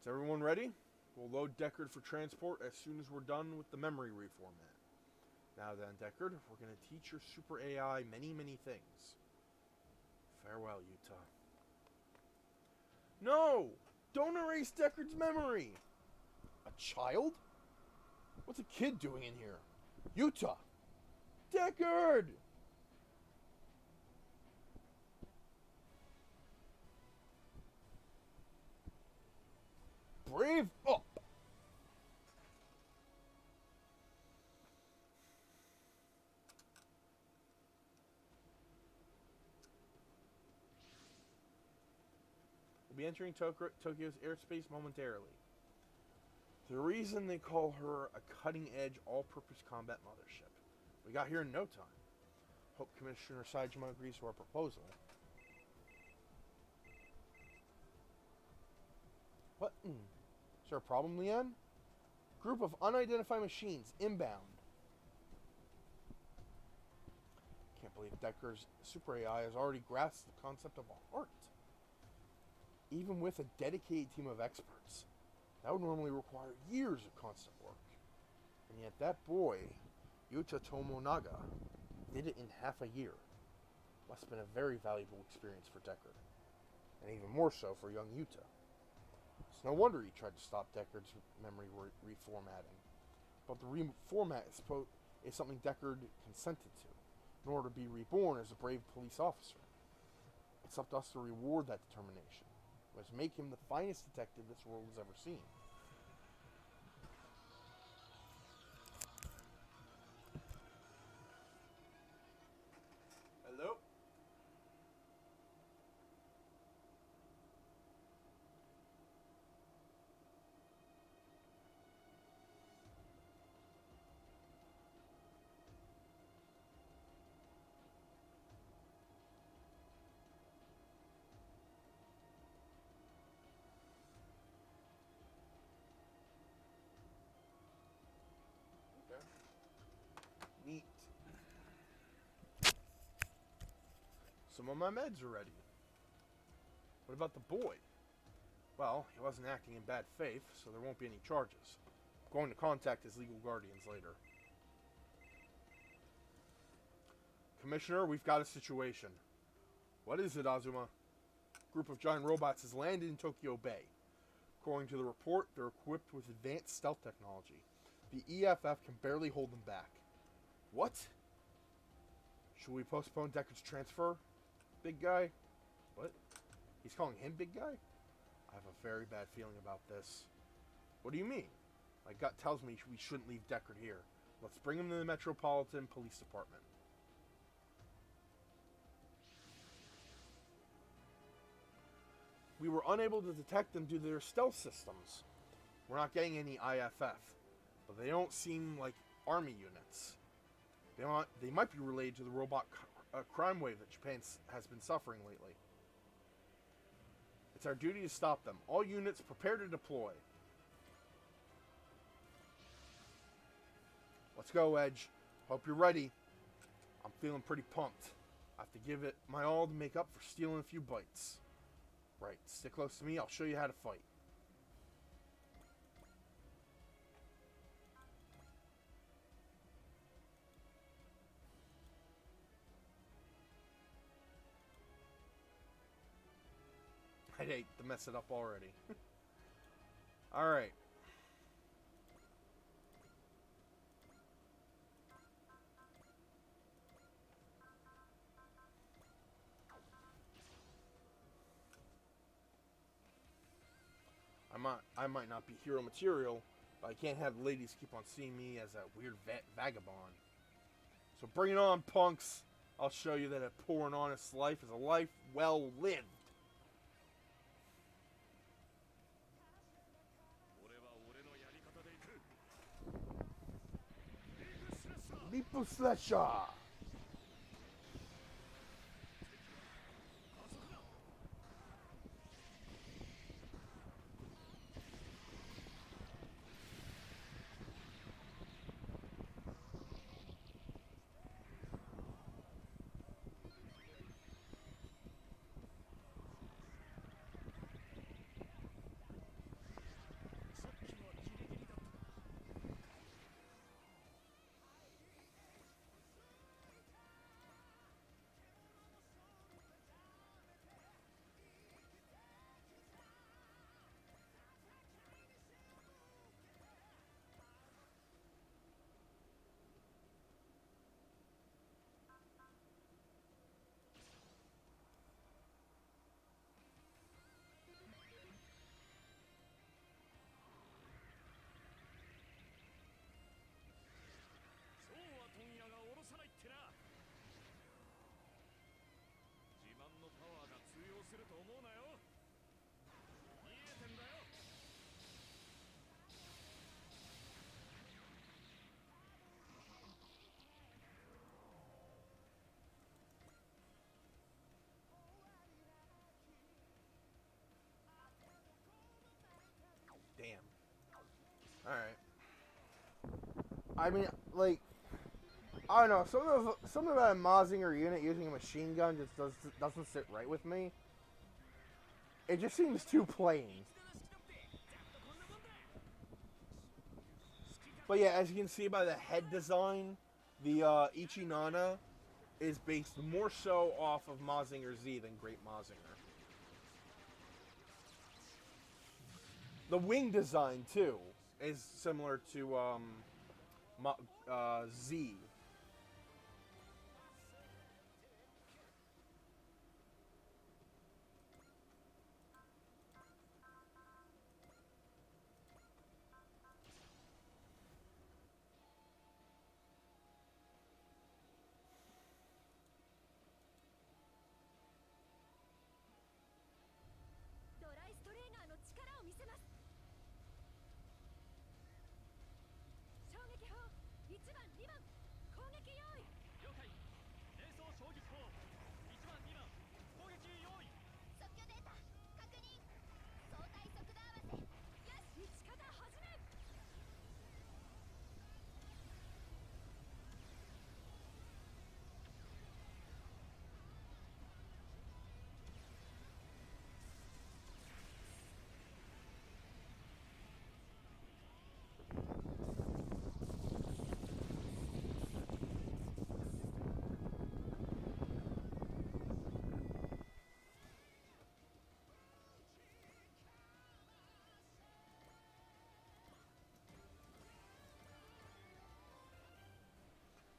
Is everyone ready? We'll load Deckard for transport as soon as we're done with the memory reformat. Now then, Deckard, we're going to teach your super AI many, many things. Farewell, Yuta. No! Don't erase Deckard's memory! A child? What's a kid doing in here? Yuta! Deckard! Brave up! We'll be entering Tokyo's airspace momentarily. The reason they call her a cutting-edge, all-purpose combat mothership. We got here in no time. Hope Commissioner Saejima agrees to our proposal. What? Is there a problem, Leon? Group of unidentified machines inbound. Can't believe Decker's super AI has already grasped the concept of a heart. Even with a dedicated team of experts, that would normally require years of constant work. And yet that boy, Yuta Tomonaga, did it in half a year. Must have been a very valuable experience for Deckard. And even more so for young Yuta. It's no wonder he tried to stop Deckard's memory reformatting. But the reformat is something Deckard consented to, in order to be reborn as a brave police officer. It's up to us to reward that determination. Let's make him the finest detective this world has ever seen. Hello? Neat. Some of my meds are ready. What about the boy? Well, he wasn't acting in bad faith, so there won't be any charges. I'm going to contact his legal guardians later. Commissioner, we've got a situation. What is it, Azuma? A group of giant robots has landed in Tokyo Bay. According to the report, they're equipped with advanced stealth technology. The EFF can barely hold them back. What? Should we postpone Deckard's transfer? Big guy? What? He's calling him big guy? I have a very bad feeling about this. What do you mean? My gut tells me we shouldn't leave Deckard here. Let's bring him to the Metropolitan Police Department. We were unable to detect them due to their stealth systems. We're not getting any IFF, but they don't seem like army units. They might be related to the robot crime wave that Japan has been suffering lately. It's our duty to stop them. All units prepare to deploy. Let's go, Edge. Hope you're ready. I'm feeling pretty pumped. I have to give it my all to make up for stealing a few bites. Right, stick close to me. I'll show you how to fight. I'd hate to mess it up already. Alright. I might not be hero material, but I can't have the ladies keep on seeing me as a weird vagabond. So bring it on, punks. I'll show you that a poor and honest life is a life well lived. Leap Slasher! Alright. I mean, like, I don't know. Something about a Mazinger unit using a machine gun just doesn't sit right with me. It just seems too plain. But yeah, as you can see by the head design, the Ichinana is based more so off of Mazinger Z than Great Mazinger. The wing design, too, is similar to Z.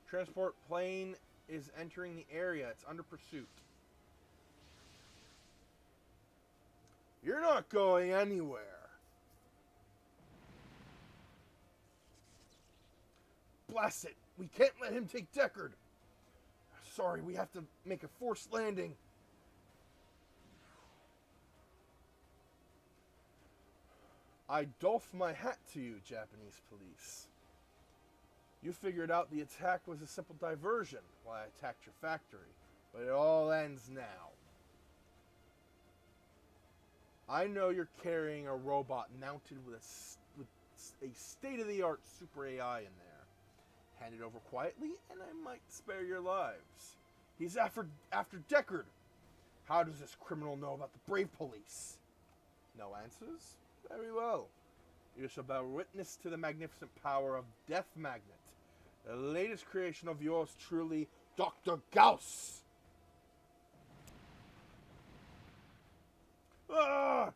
Transport plane is entering the area. It's under pursuit. You're not going anywhere. Blast it. We can't let him take Deckard. Sorry, we have to make a forced landing. I doff my hat to you, Japanese police. You figured out the attack was a simple diversion while I attacked your factory, but it all ends now. I know you're carrying a robot mounted with a state-of-the-art super AI in there. Hand it over quietly, and I might spare your lives. He's after Deckard. How does this criminal know about the Brave Police? No answers? Very well. You shall bear witness to the magnificent power of Death Magnet, the latest creation of yours truly, Dr. Gauss! Ah!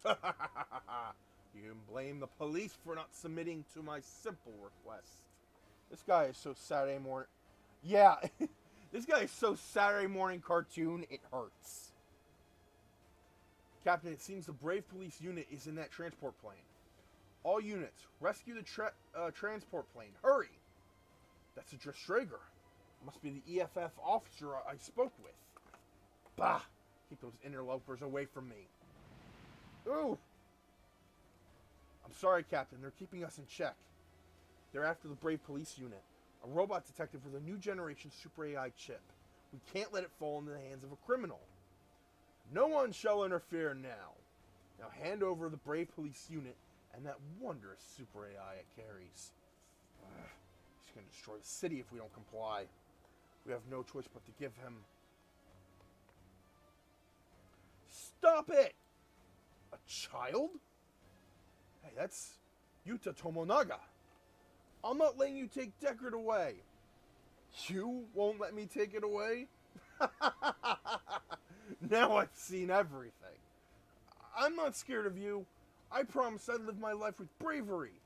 You can blame the police for not submitting to my simple request. This guy is so Saturday morning... Yeah, this guy is so Saturday morning cartoon, it hurts. Captain, it seems the Brave Police unit is in that transport plane. All units, rescue the transport plane. Hurry! That's a Drastrager. Must be the EFF officer I spoke with. Bah! Keep those interlopers away from me. Ooh! I'm sorry, Captain. They're keeping us in check. They're after the Brave Police unit. A robot detective with a new generation super AI chip. We can't let it fall into the hands of a criminal. No one shall interfere now. Now hand over the Brave Police unit and that wondrous super AI it carries. He's going to destroy the city if we don't comply. We have no choice but to give him... Stop it! A child? Hey, that's Yuta Tomonaga. I'm not letting you take Deckard away. You won't let me take it away? Now I've seen everything. I'm not scared of you. I promised I'd live my life with bravery.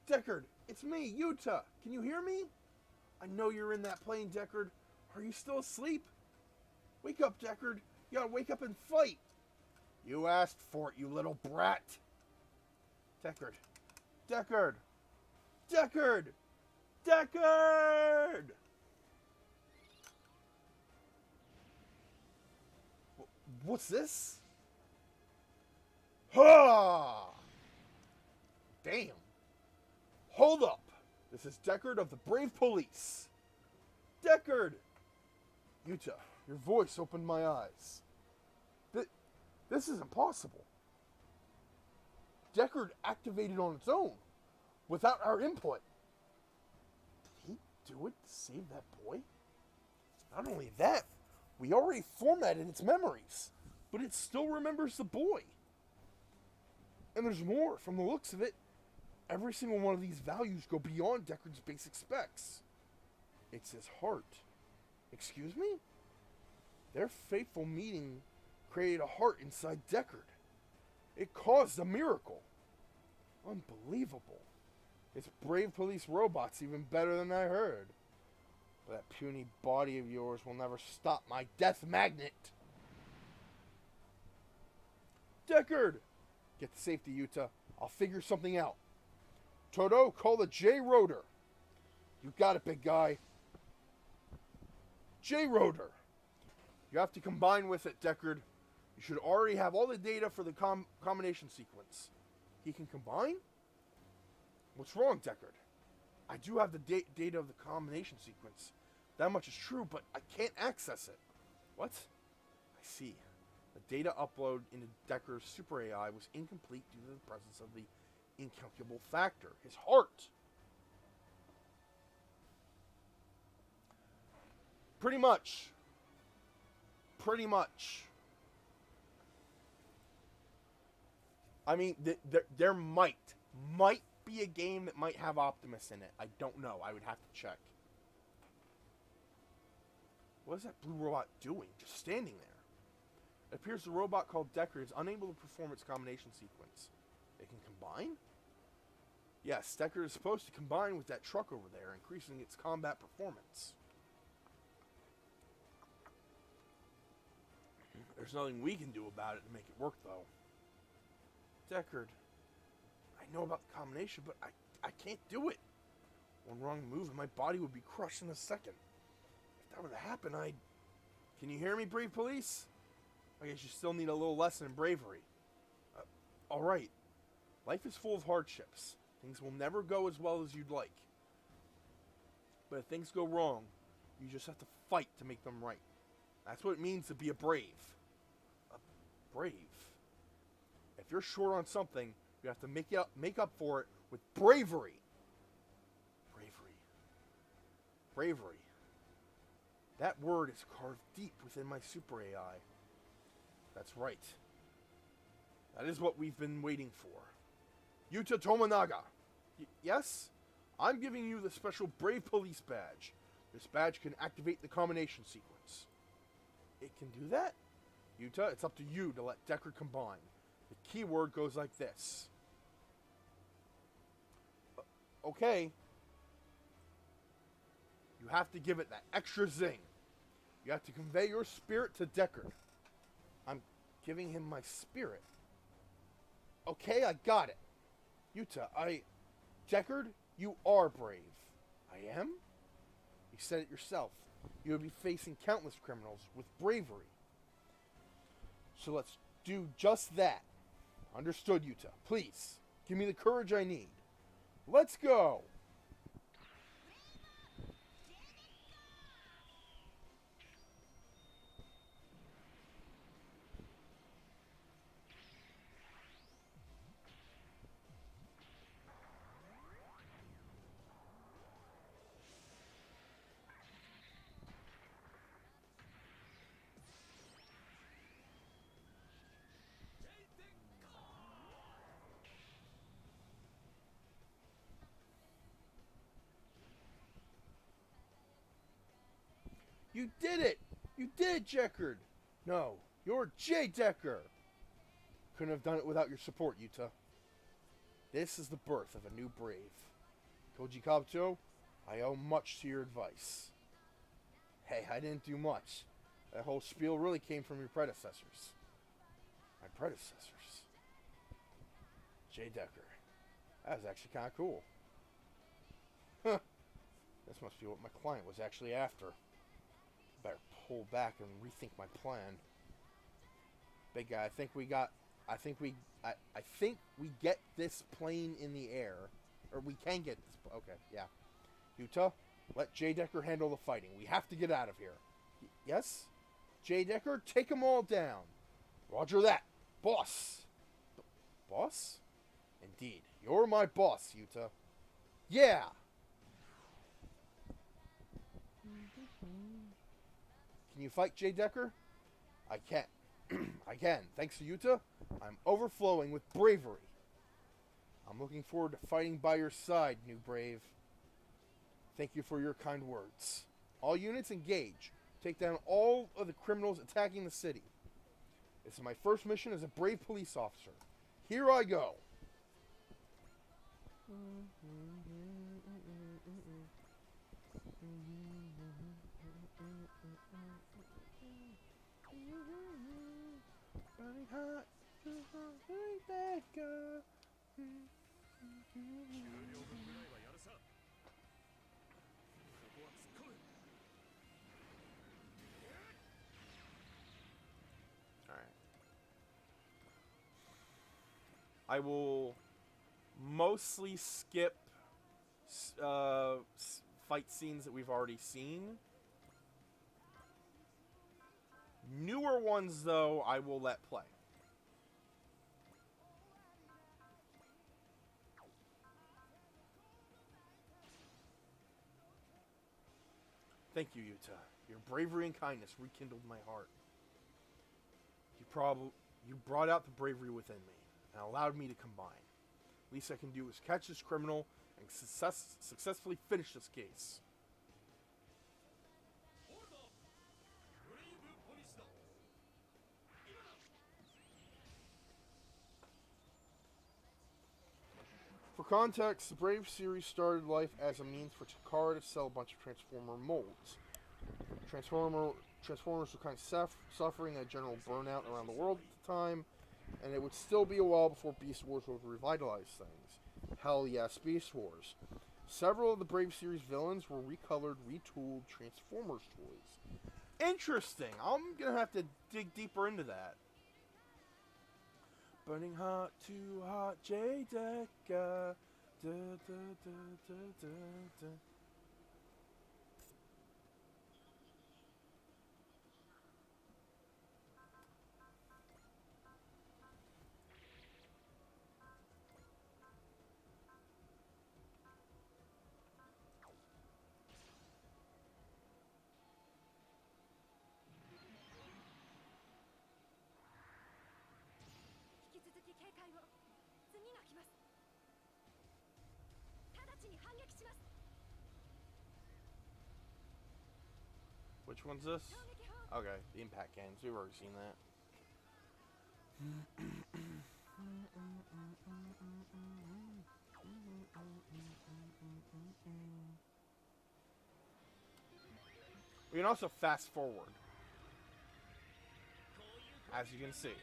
Deckard, it's me, Yuta. Can you hear me? I know you're in that plane, Deckard. Are you still asleep? Wake up, Deckard. You gotta wake up and fight. You asked for it, you little brat. Deckard. Deckard. Deckard! Deckard! What's this? Ha! Damn. Hold up. This is Deckard of the Brave Police. Deckard! Yuta, your voice opened my eyes. This is impossible. Deckard activated on its own, without our input. Did he do it to save that boy? Not only that, we already formatted its memories, but it still remembers the boy. And there's more. From the looks of it, every single one of these values go beyond Deckard's basic specs. It's his heart. Excuse me? Their fateful meeting created a heart inside Deckard. It caused a miracle. Unbelievable. It's brave police robots even better than I heard. But that puny body of yours will never stop my death magnet. Deckard! Get to safety, Yuta. I'll figure something out. Todo, call the J-Rotor. You got it, big guy. J-Rotor. You have to combine with it, Deckard. You should already have all the data for the combination sequence. He can combine? What's wrong, Deckard? I do have the data of the combination sequence. That much is true, but I can't access it. What? I see. The data upload into Deckard's super AI was incomplete due to the presence of the incalculable factor, his heart. Pretty much. I mean, there might be a game that might have Optimus in it. I don't know. I would have to check. What is that blue robot doing? Just standing there. It appears the robot called Deckard is unable to perform its combination sequence. It can combine? Yes, Deckard is supposed to combine with that truck over there, increasing its combat performance. There's nothing we can do about it to make it work, though. Deckard, I know about the combination, but I can't do it. One wrong move and my body would be crushed in a second. If that were to happen, I'd... Can you hear me, brave police? I guess you still need a little lesson in bravery. Alright. Life is full of hardships. Things will never go as well as you'd like. But if things go wrong, you just have to fight to make them right. That's what it means to be a brave. A brave. If you're short on something, you have to make up for it with bravery. Bravery. That word is carved deep within my super AI. That's right. That is what we've been waiting for. Yuta Tomonaga. Yes? I'm giving you the special Brave Police badge. This badge can activate the combination sequence. It can do that? Yuta, it's up to you to let Deckard combine. The keyword goes like this. Okay. You have to give it that extra zing. You have to convey your spirit to Deckard. I'm giving him my spirit. Okay, I got it. Yuta, Deckard, you are brave. I am? You said it yourself. You would be facing countless criminals with bravery. So let's do just that. Understood, Yuta. Please, give me the courage I need. Let's go! You did it! You did, Deckard! No, you're J. Decker! Couldn't have done it without your support, Yuta. This is the birth of a new brave. Koji Kabuto, I owe much to your advice. Hey, I didn't do much. That whole spiel really came from your predecessors. My predecessors? J. Decker. That was actually kind of cool. Huh. This must be what my client was actually after. Better pull back and rethink my plan. Big guy, I think we get this plane in the air. Or we can get this. Okay, yeah. Yuta, let J. Decker handle the fighting. We have to get out of here. Yes? J. Decker, take them all down. Roger that. Boss. Boss? Indeed. You're my boss, Yuta. Yeah! Can you fight Jay Decker? I can. I can. Thanks to Yuta, I'm overflowing with bravery. I'm looking forward to fighting by your side, new brave. Thank you for your kind words. All units engage. Take down all of the criminals attacking the city. This is my first mission as a brave police officer. Here I go. Burning hot, Alright. I will mostly skip fight scenes that we've already seen. Newer ones, though, I will let play. Thank you, Yuta. Your bravery and kindness rekindled my heart. You brought out the bravery within me and allowed me to combine. Least I can do is catch this criminal and successfully finish this case. For context, the Brave series started life as a means for Takara to sell a bunch of Transformer molds. Transformers were kind of suffering a general burnout around the world at the time, and it would still be a while before Beast Wars would revitalize things. Hell yes, Beast Wars. Several of the Brave series villains were recolored, retooled Transformers toys. Interesting. I'm gonna have to dig deeper into that. Burning hot, too hot, J Decker. Da, da, da, da, da, da. Which one's this? Okay, the impact cannons. We've already seen that. We can also fast forward, as you can see.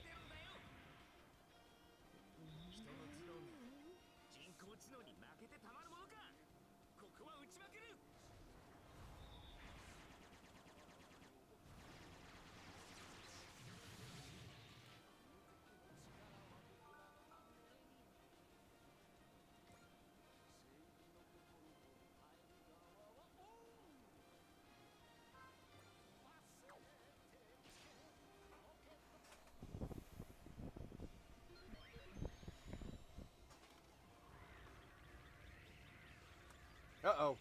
Uh-oh.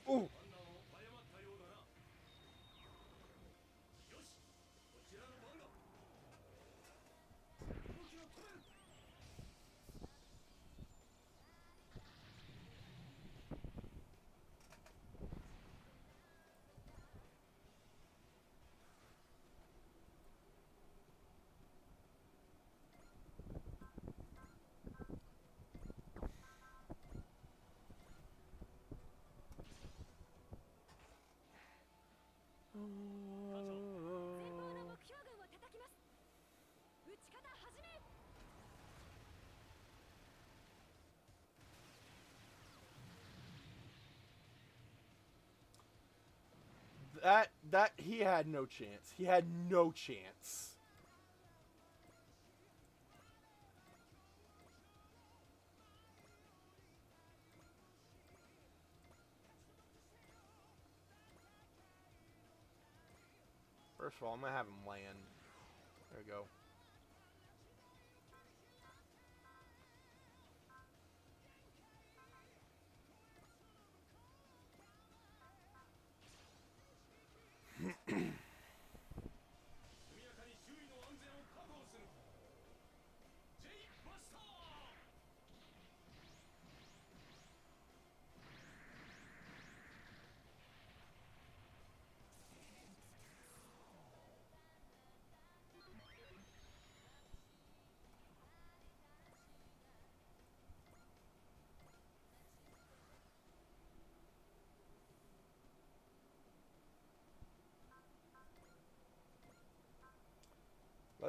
Ooh. That he had no chance. He had no chance. First of all, I'm gonna have him land. There we go.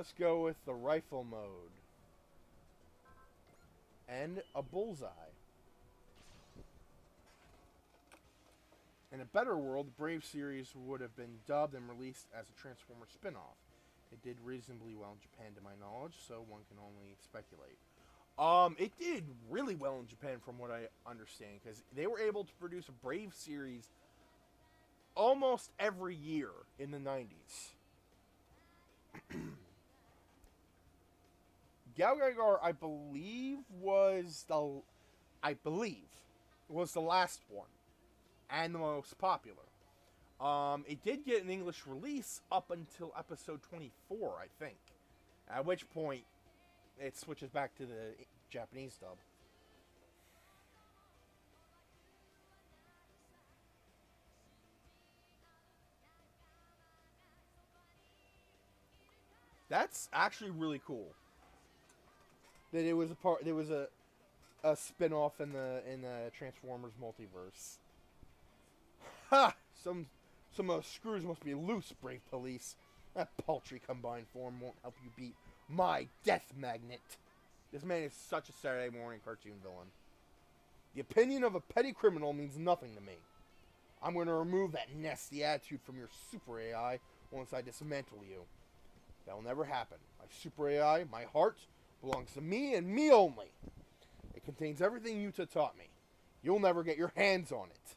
Let's go with the rifle mode. And a bullseye. In a better world, the Brave series would have been dubbed and released as a Transformers spin-off. It did reasonably well in Japan to my knowledge, so one can only speculate. It did really well in Japan from what I understand, because they were able to produce a Brave series almost every year in the 90s. Galgagar, I believe, was the last one and the most popular. It did get an English release up until episode 24, I think. At which point, it switches back to the Japanese dub. That's actually really cool. That it was a spin-off in the Transformers multiverse. Ha! Some screws must be loose, Brave Police. That paltry combined form won't help you beat my Death Magnet. This man is such a Saturday morning cartoon villain. The opinion of a petty criminal means nothing to me. I'm going to remove that nasty attitude from your Super AI once I dismantle you. That will never happen. My Super AI, my heart, belongs to me and me only. It contains everything Yuta taught me. You'll never get your hands on it.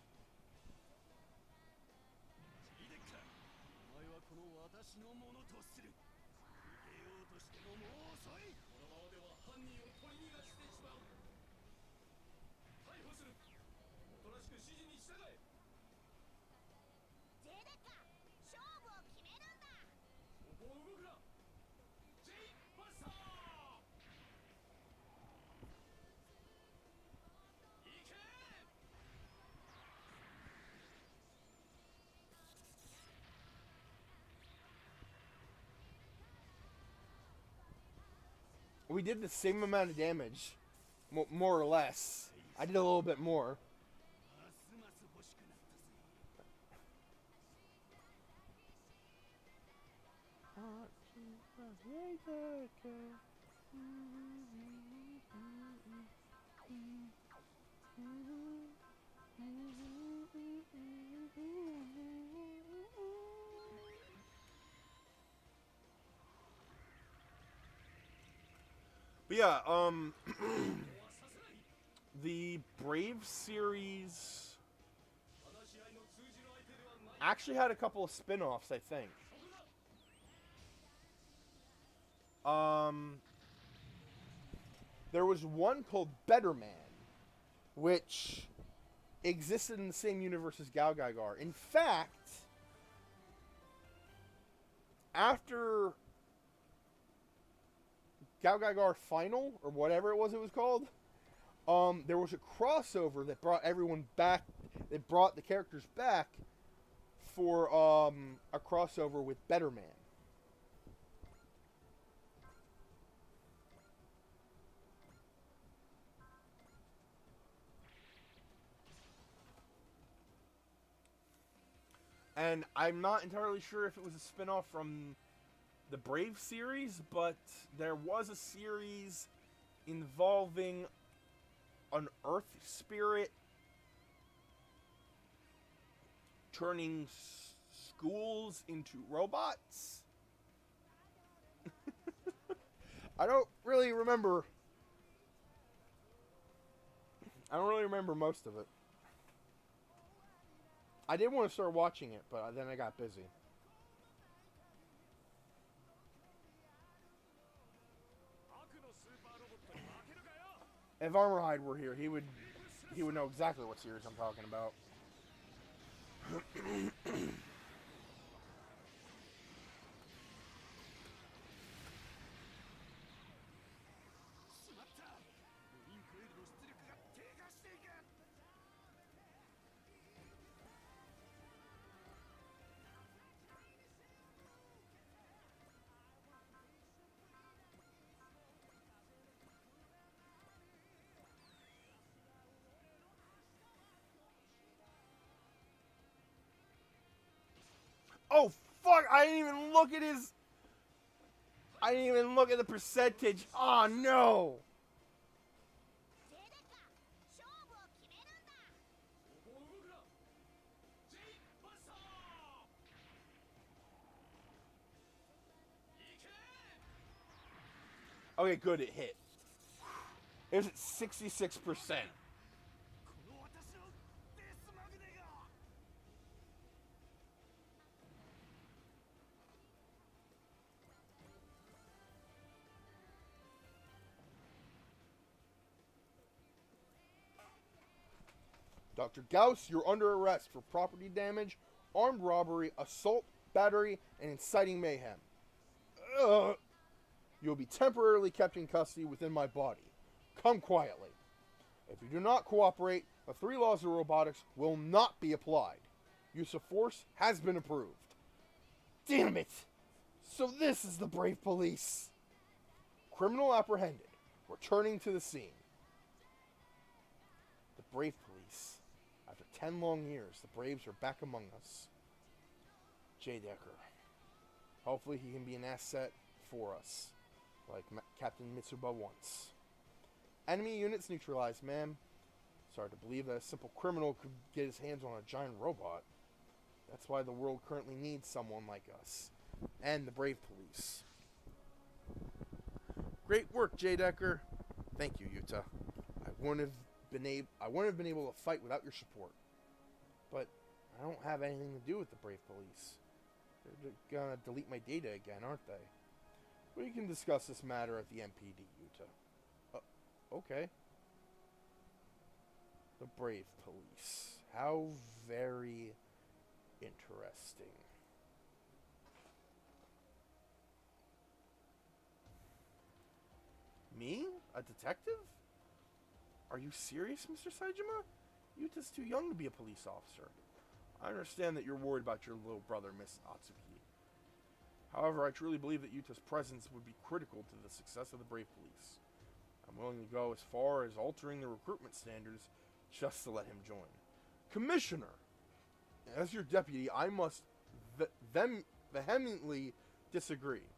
We did the same amount of damage, more or less. I did a little bit more. But yeah, the Brave series actually had a couple of spin-offs, I think. There was one called Better Man, which existed in the same universe as Galgagar. In fact, after Galgagar Final, or whatever it was called, there was a crossover that brought everyone back, that brought the characters back for a crossover with Better Man. And I'm not entirely sure if it was a spin-off from the Brave series, but there was a series involving an Earth spirit turning schools into robots. I don't really remember most of it. I did want to start watching it, but then I got busy. If Armorhide were here, he would know exactly what series I'm talking about. Oh, fuck! I didn't even look at his... I didn't even look at the percentage. Oh, no. Okay, good, it hit. It was at 66%. Dr. Gauss, you're under arrest for property damage, armed robbery, assault, battery, and inciting mayhem. Ugh. You will be temporarily kept in custody within my body. Come quietly. If you do not cooperate, the 3 laws of robotics will not be applied. Use of force has been approved. Damn it! So this is the Brave Police. Criminal apprehended. Returning to the scene. The Brave Police. After 10 long years, the Braves are back among us. Jay Decker. Hopefully he can be an asset for us. Like Captain Mitsuba once. Enemy units neutralized, ma'am. Sorry to believe that a simple criminal could get his hands on a giant robot. That's why the world currently needs someone like us. And the Brave Police. Great work, Jay Decker. Thank you, Yuta. I wouldn't have been able to fight without your support. But I don't have anything to do with the Brave Police. They're gonna delete my data again, aren't they? We can discuss this matter at the MPD, Yuta. Okay. The Brave Police. How very interesting. Me? A detective? Are you serious, Mr. Saejima? Yuta's too young to be a police officer. I understand that you're worried about your little brother, Miss Atsuki. However, I truly believe that Yuta's presence would be critical to the success of the Brave Police. I'm willing to go as far as altering the recruitment standards just to let him join. Commissioner! As your deputy, I must vehemently disagree.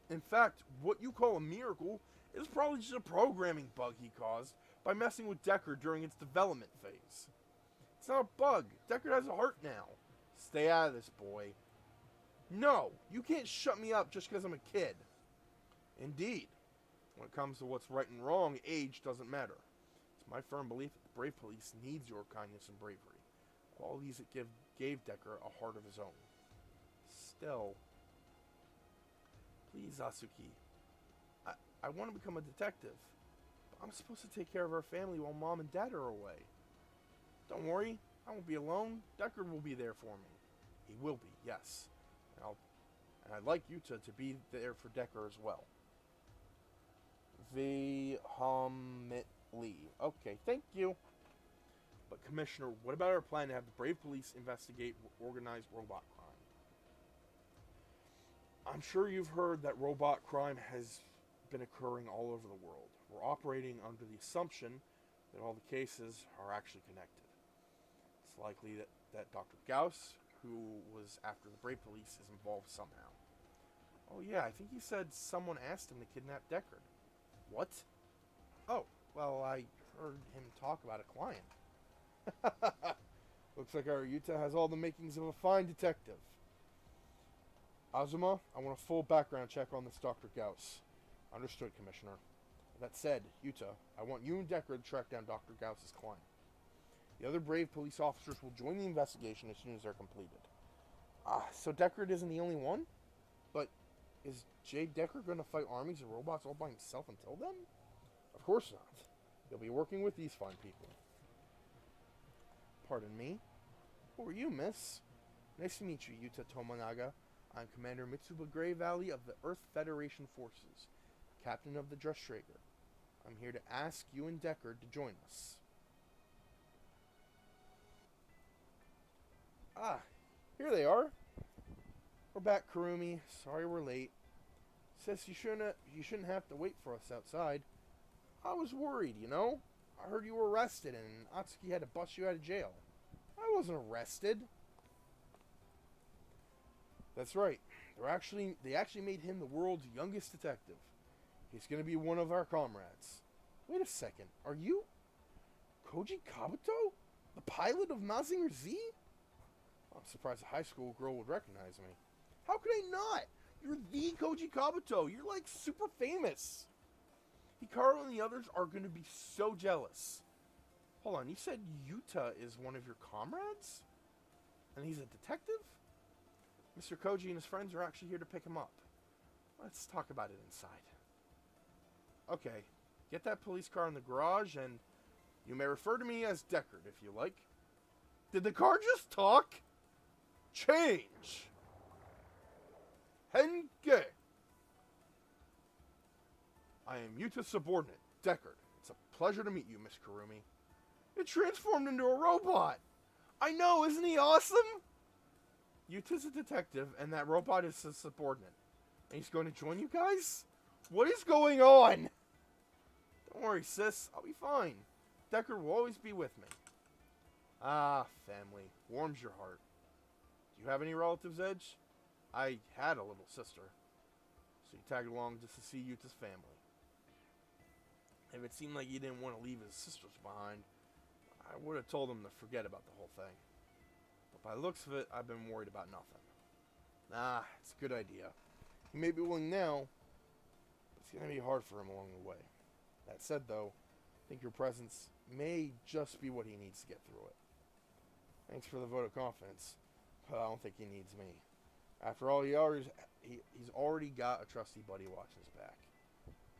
In fact, what you call a miracle is probably just a programming bug he caused by messing with Deckard during its development phase. It's not a bug. Deckard has a heart now. Stay out of this, boy. No, you can't shut me up just because I'm a kid. Indeed. When it comes to what's right and wrong, age doesn't matter. It's my firm belief that the Brave Police needs your kindness and bravery. Qualities that gave Deckard a heart of his own. Still, please, Atsuki. I want to become a detective. But I'm supposed to take care of our family while Mom and Dad are away. Don't worry, I won't be alone. Deckard will be there for me. He will be, yes. And I'd like Yuta to be there for Deckard as well. Vehemently. Okay, thank you. But Commissioner, what about our plan to have the Brave Police investigate organized robot crime? I'm sure you've heard that robot crime has been occurring all over the world. We're operating under the assumption that all the cases are actually connected. It's likely that Dr. Gauss, who was after the Brave Police, is involved somehow. Oh yeah, I think he said someone asked him to kidnap Deckard. What? Oh, well, I heard him talk about a client. Looks like our Yuta has all the makings of a fine detective. Azuma, I want a full background check on this Dr. Gauss. Understood, Commissioner. That said, Yuta, I want you and Deckard to track down Dr. Gauss's client. The other Brave police officers will join the investigation as soon as they're completed. So Deckard isn't the only one? But is Jay Deckard going to fight armies of robots all by himself until then? Of course not. He'll be working with these fine people. Pardon me? Who are you, miss? Nice to meet you, Yuta Tomonaga. I'm Commander Mitsuba Grey Valley of the Earth Federation Forces, Captain of the Dressstrager. I'm here to ask you and Deckard to join us. Here they are. We're back, Kurumi. Sorry we're late. Says you shouldn't have to wait for us outside. I was worried, you know. I heard you were arrested and Atsuki had to bust you out of jail. I wasn't arrested. That's right. They actually made him the world's youngest detective. He's going to be one of our comrades. Wait a second. Are you Koji Kabuto? The pilot of Mazinger Z? I'm surprised a high school girl would recognize me. How could I not? You're the Koji Kabuto. You're like super famous. Hikaru and the others are going to be so jealous. Hold on, you said Yuta is one of your comrades? And he's a detective? Mr. Koji and his friends are actually here to pick him up. Let's talk about it inside. Okay, get that police car in the garage, and you may refer to me as Deckard if you like. Did the car just talk? Change! Henge! I am Yuta's subordinate, Deckard. It's a pleasure to meet you, Miss Kurumi. It transformed into a robot! I know, isn't he awesome? Yuta's a detective, and that robot is his subordinate. And he's going to join you guys? What is going on? Don't worry, sis. I'll be fine. Deckard will always be with me. Ah, family. Warms your heart. Do you have any relatives, Edge? I had a little sister. So he tagged along just to see Yuta's family. If it seemed like he didn't want to leave his sisters behind, I would have told him to forget about the whole thing. But by the looks of it, I've been worried about nothing. Nah, it's a good idea. He may be willing now, but it's going to be hard for him along the way. That said, though, I think your presence may just be what he needs to get through it. Thanks for the vote of confidence, but I don't think he needs me. After all, he's already got a trusty buddy watching his back.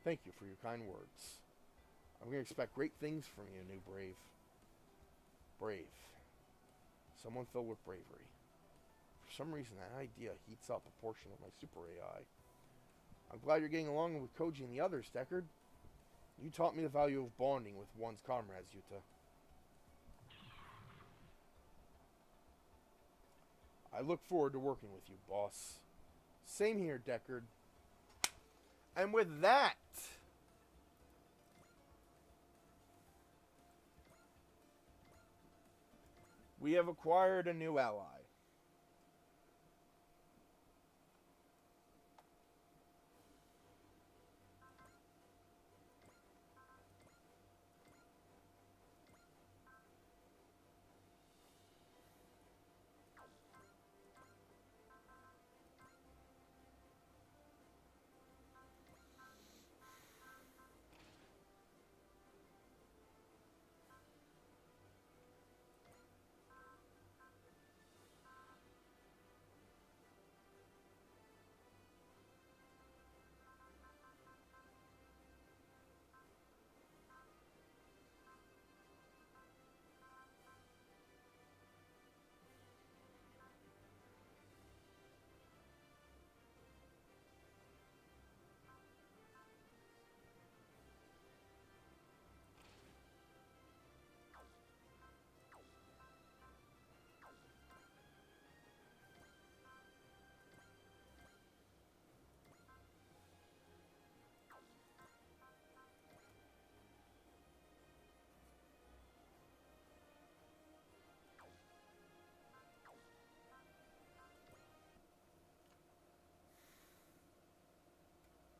Thank you for your kind words. I'm going to expect great things from you, new Brave. Brave. Someone filled with bravery. For some reason, that idea heats up a portion of my super AI. I'm glad you're getting along with Koji and the others, Deckard. You taught me the value of bonding with one's comrades, Yuta. I look forward to working with you, boss. Same here, Deckard. And with that, we have acquired a new ally.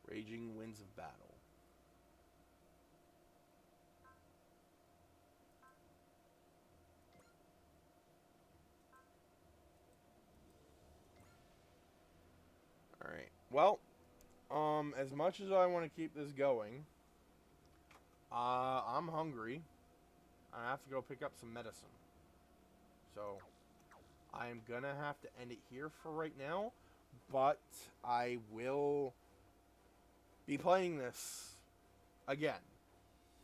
Raging winds of battle. Alright. Well, as much as I want to keep this going, I'm hungry. I have to go pick up some medicine. So, I'm gonna have to end it here for right now, but I will be playing this again.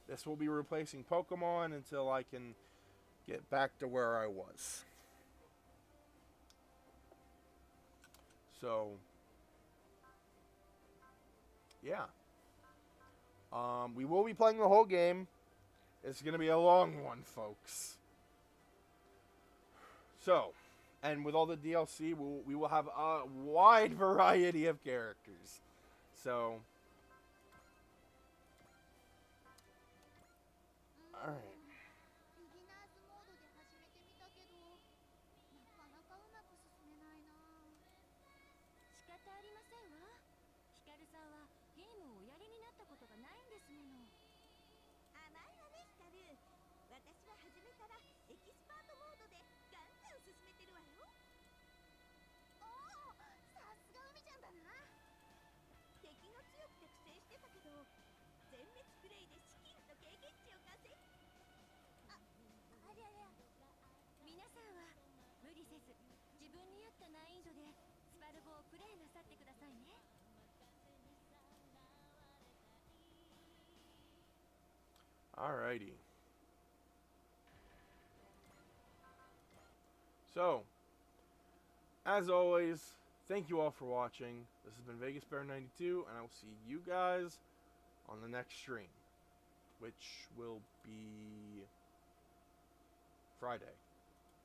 This will be replacing Pokemon until I can get back to where I was. So, yeah. We will be playing the whole game. It's going to be a long one, folks. So, and with all the DLC, we will have a wide variety of characters. So, alright. Alrighty. So, as always, thank you all for watching. This has been Vegas Bear 92, and I will see you guys on the next stream, which will be Friday.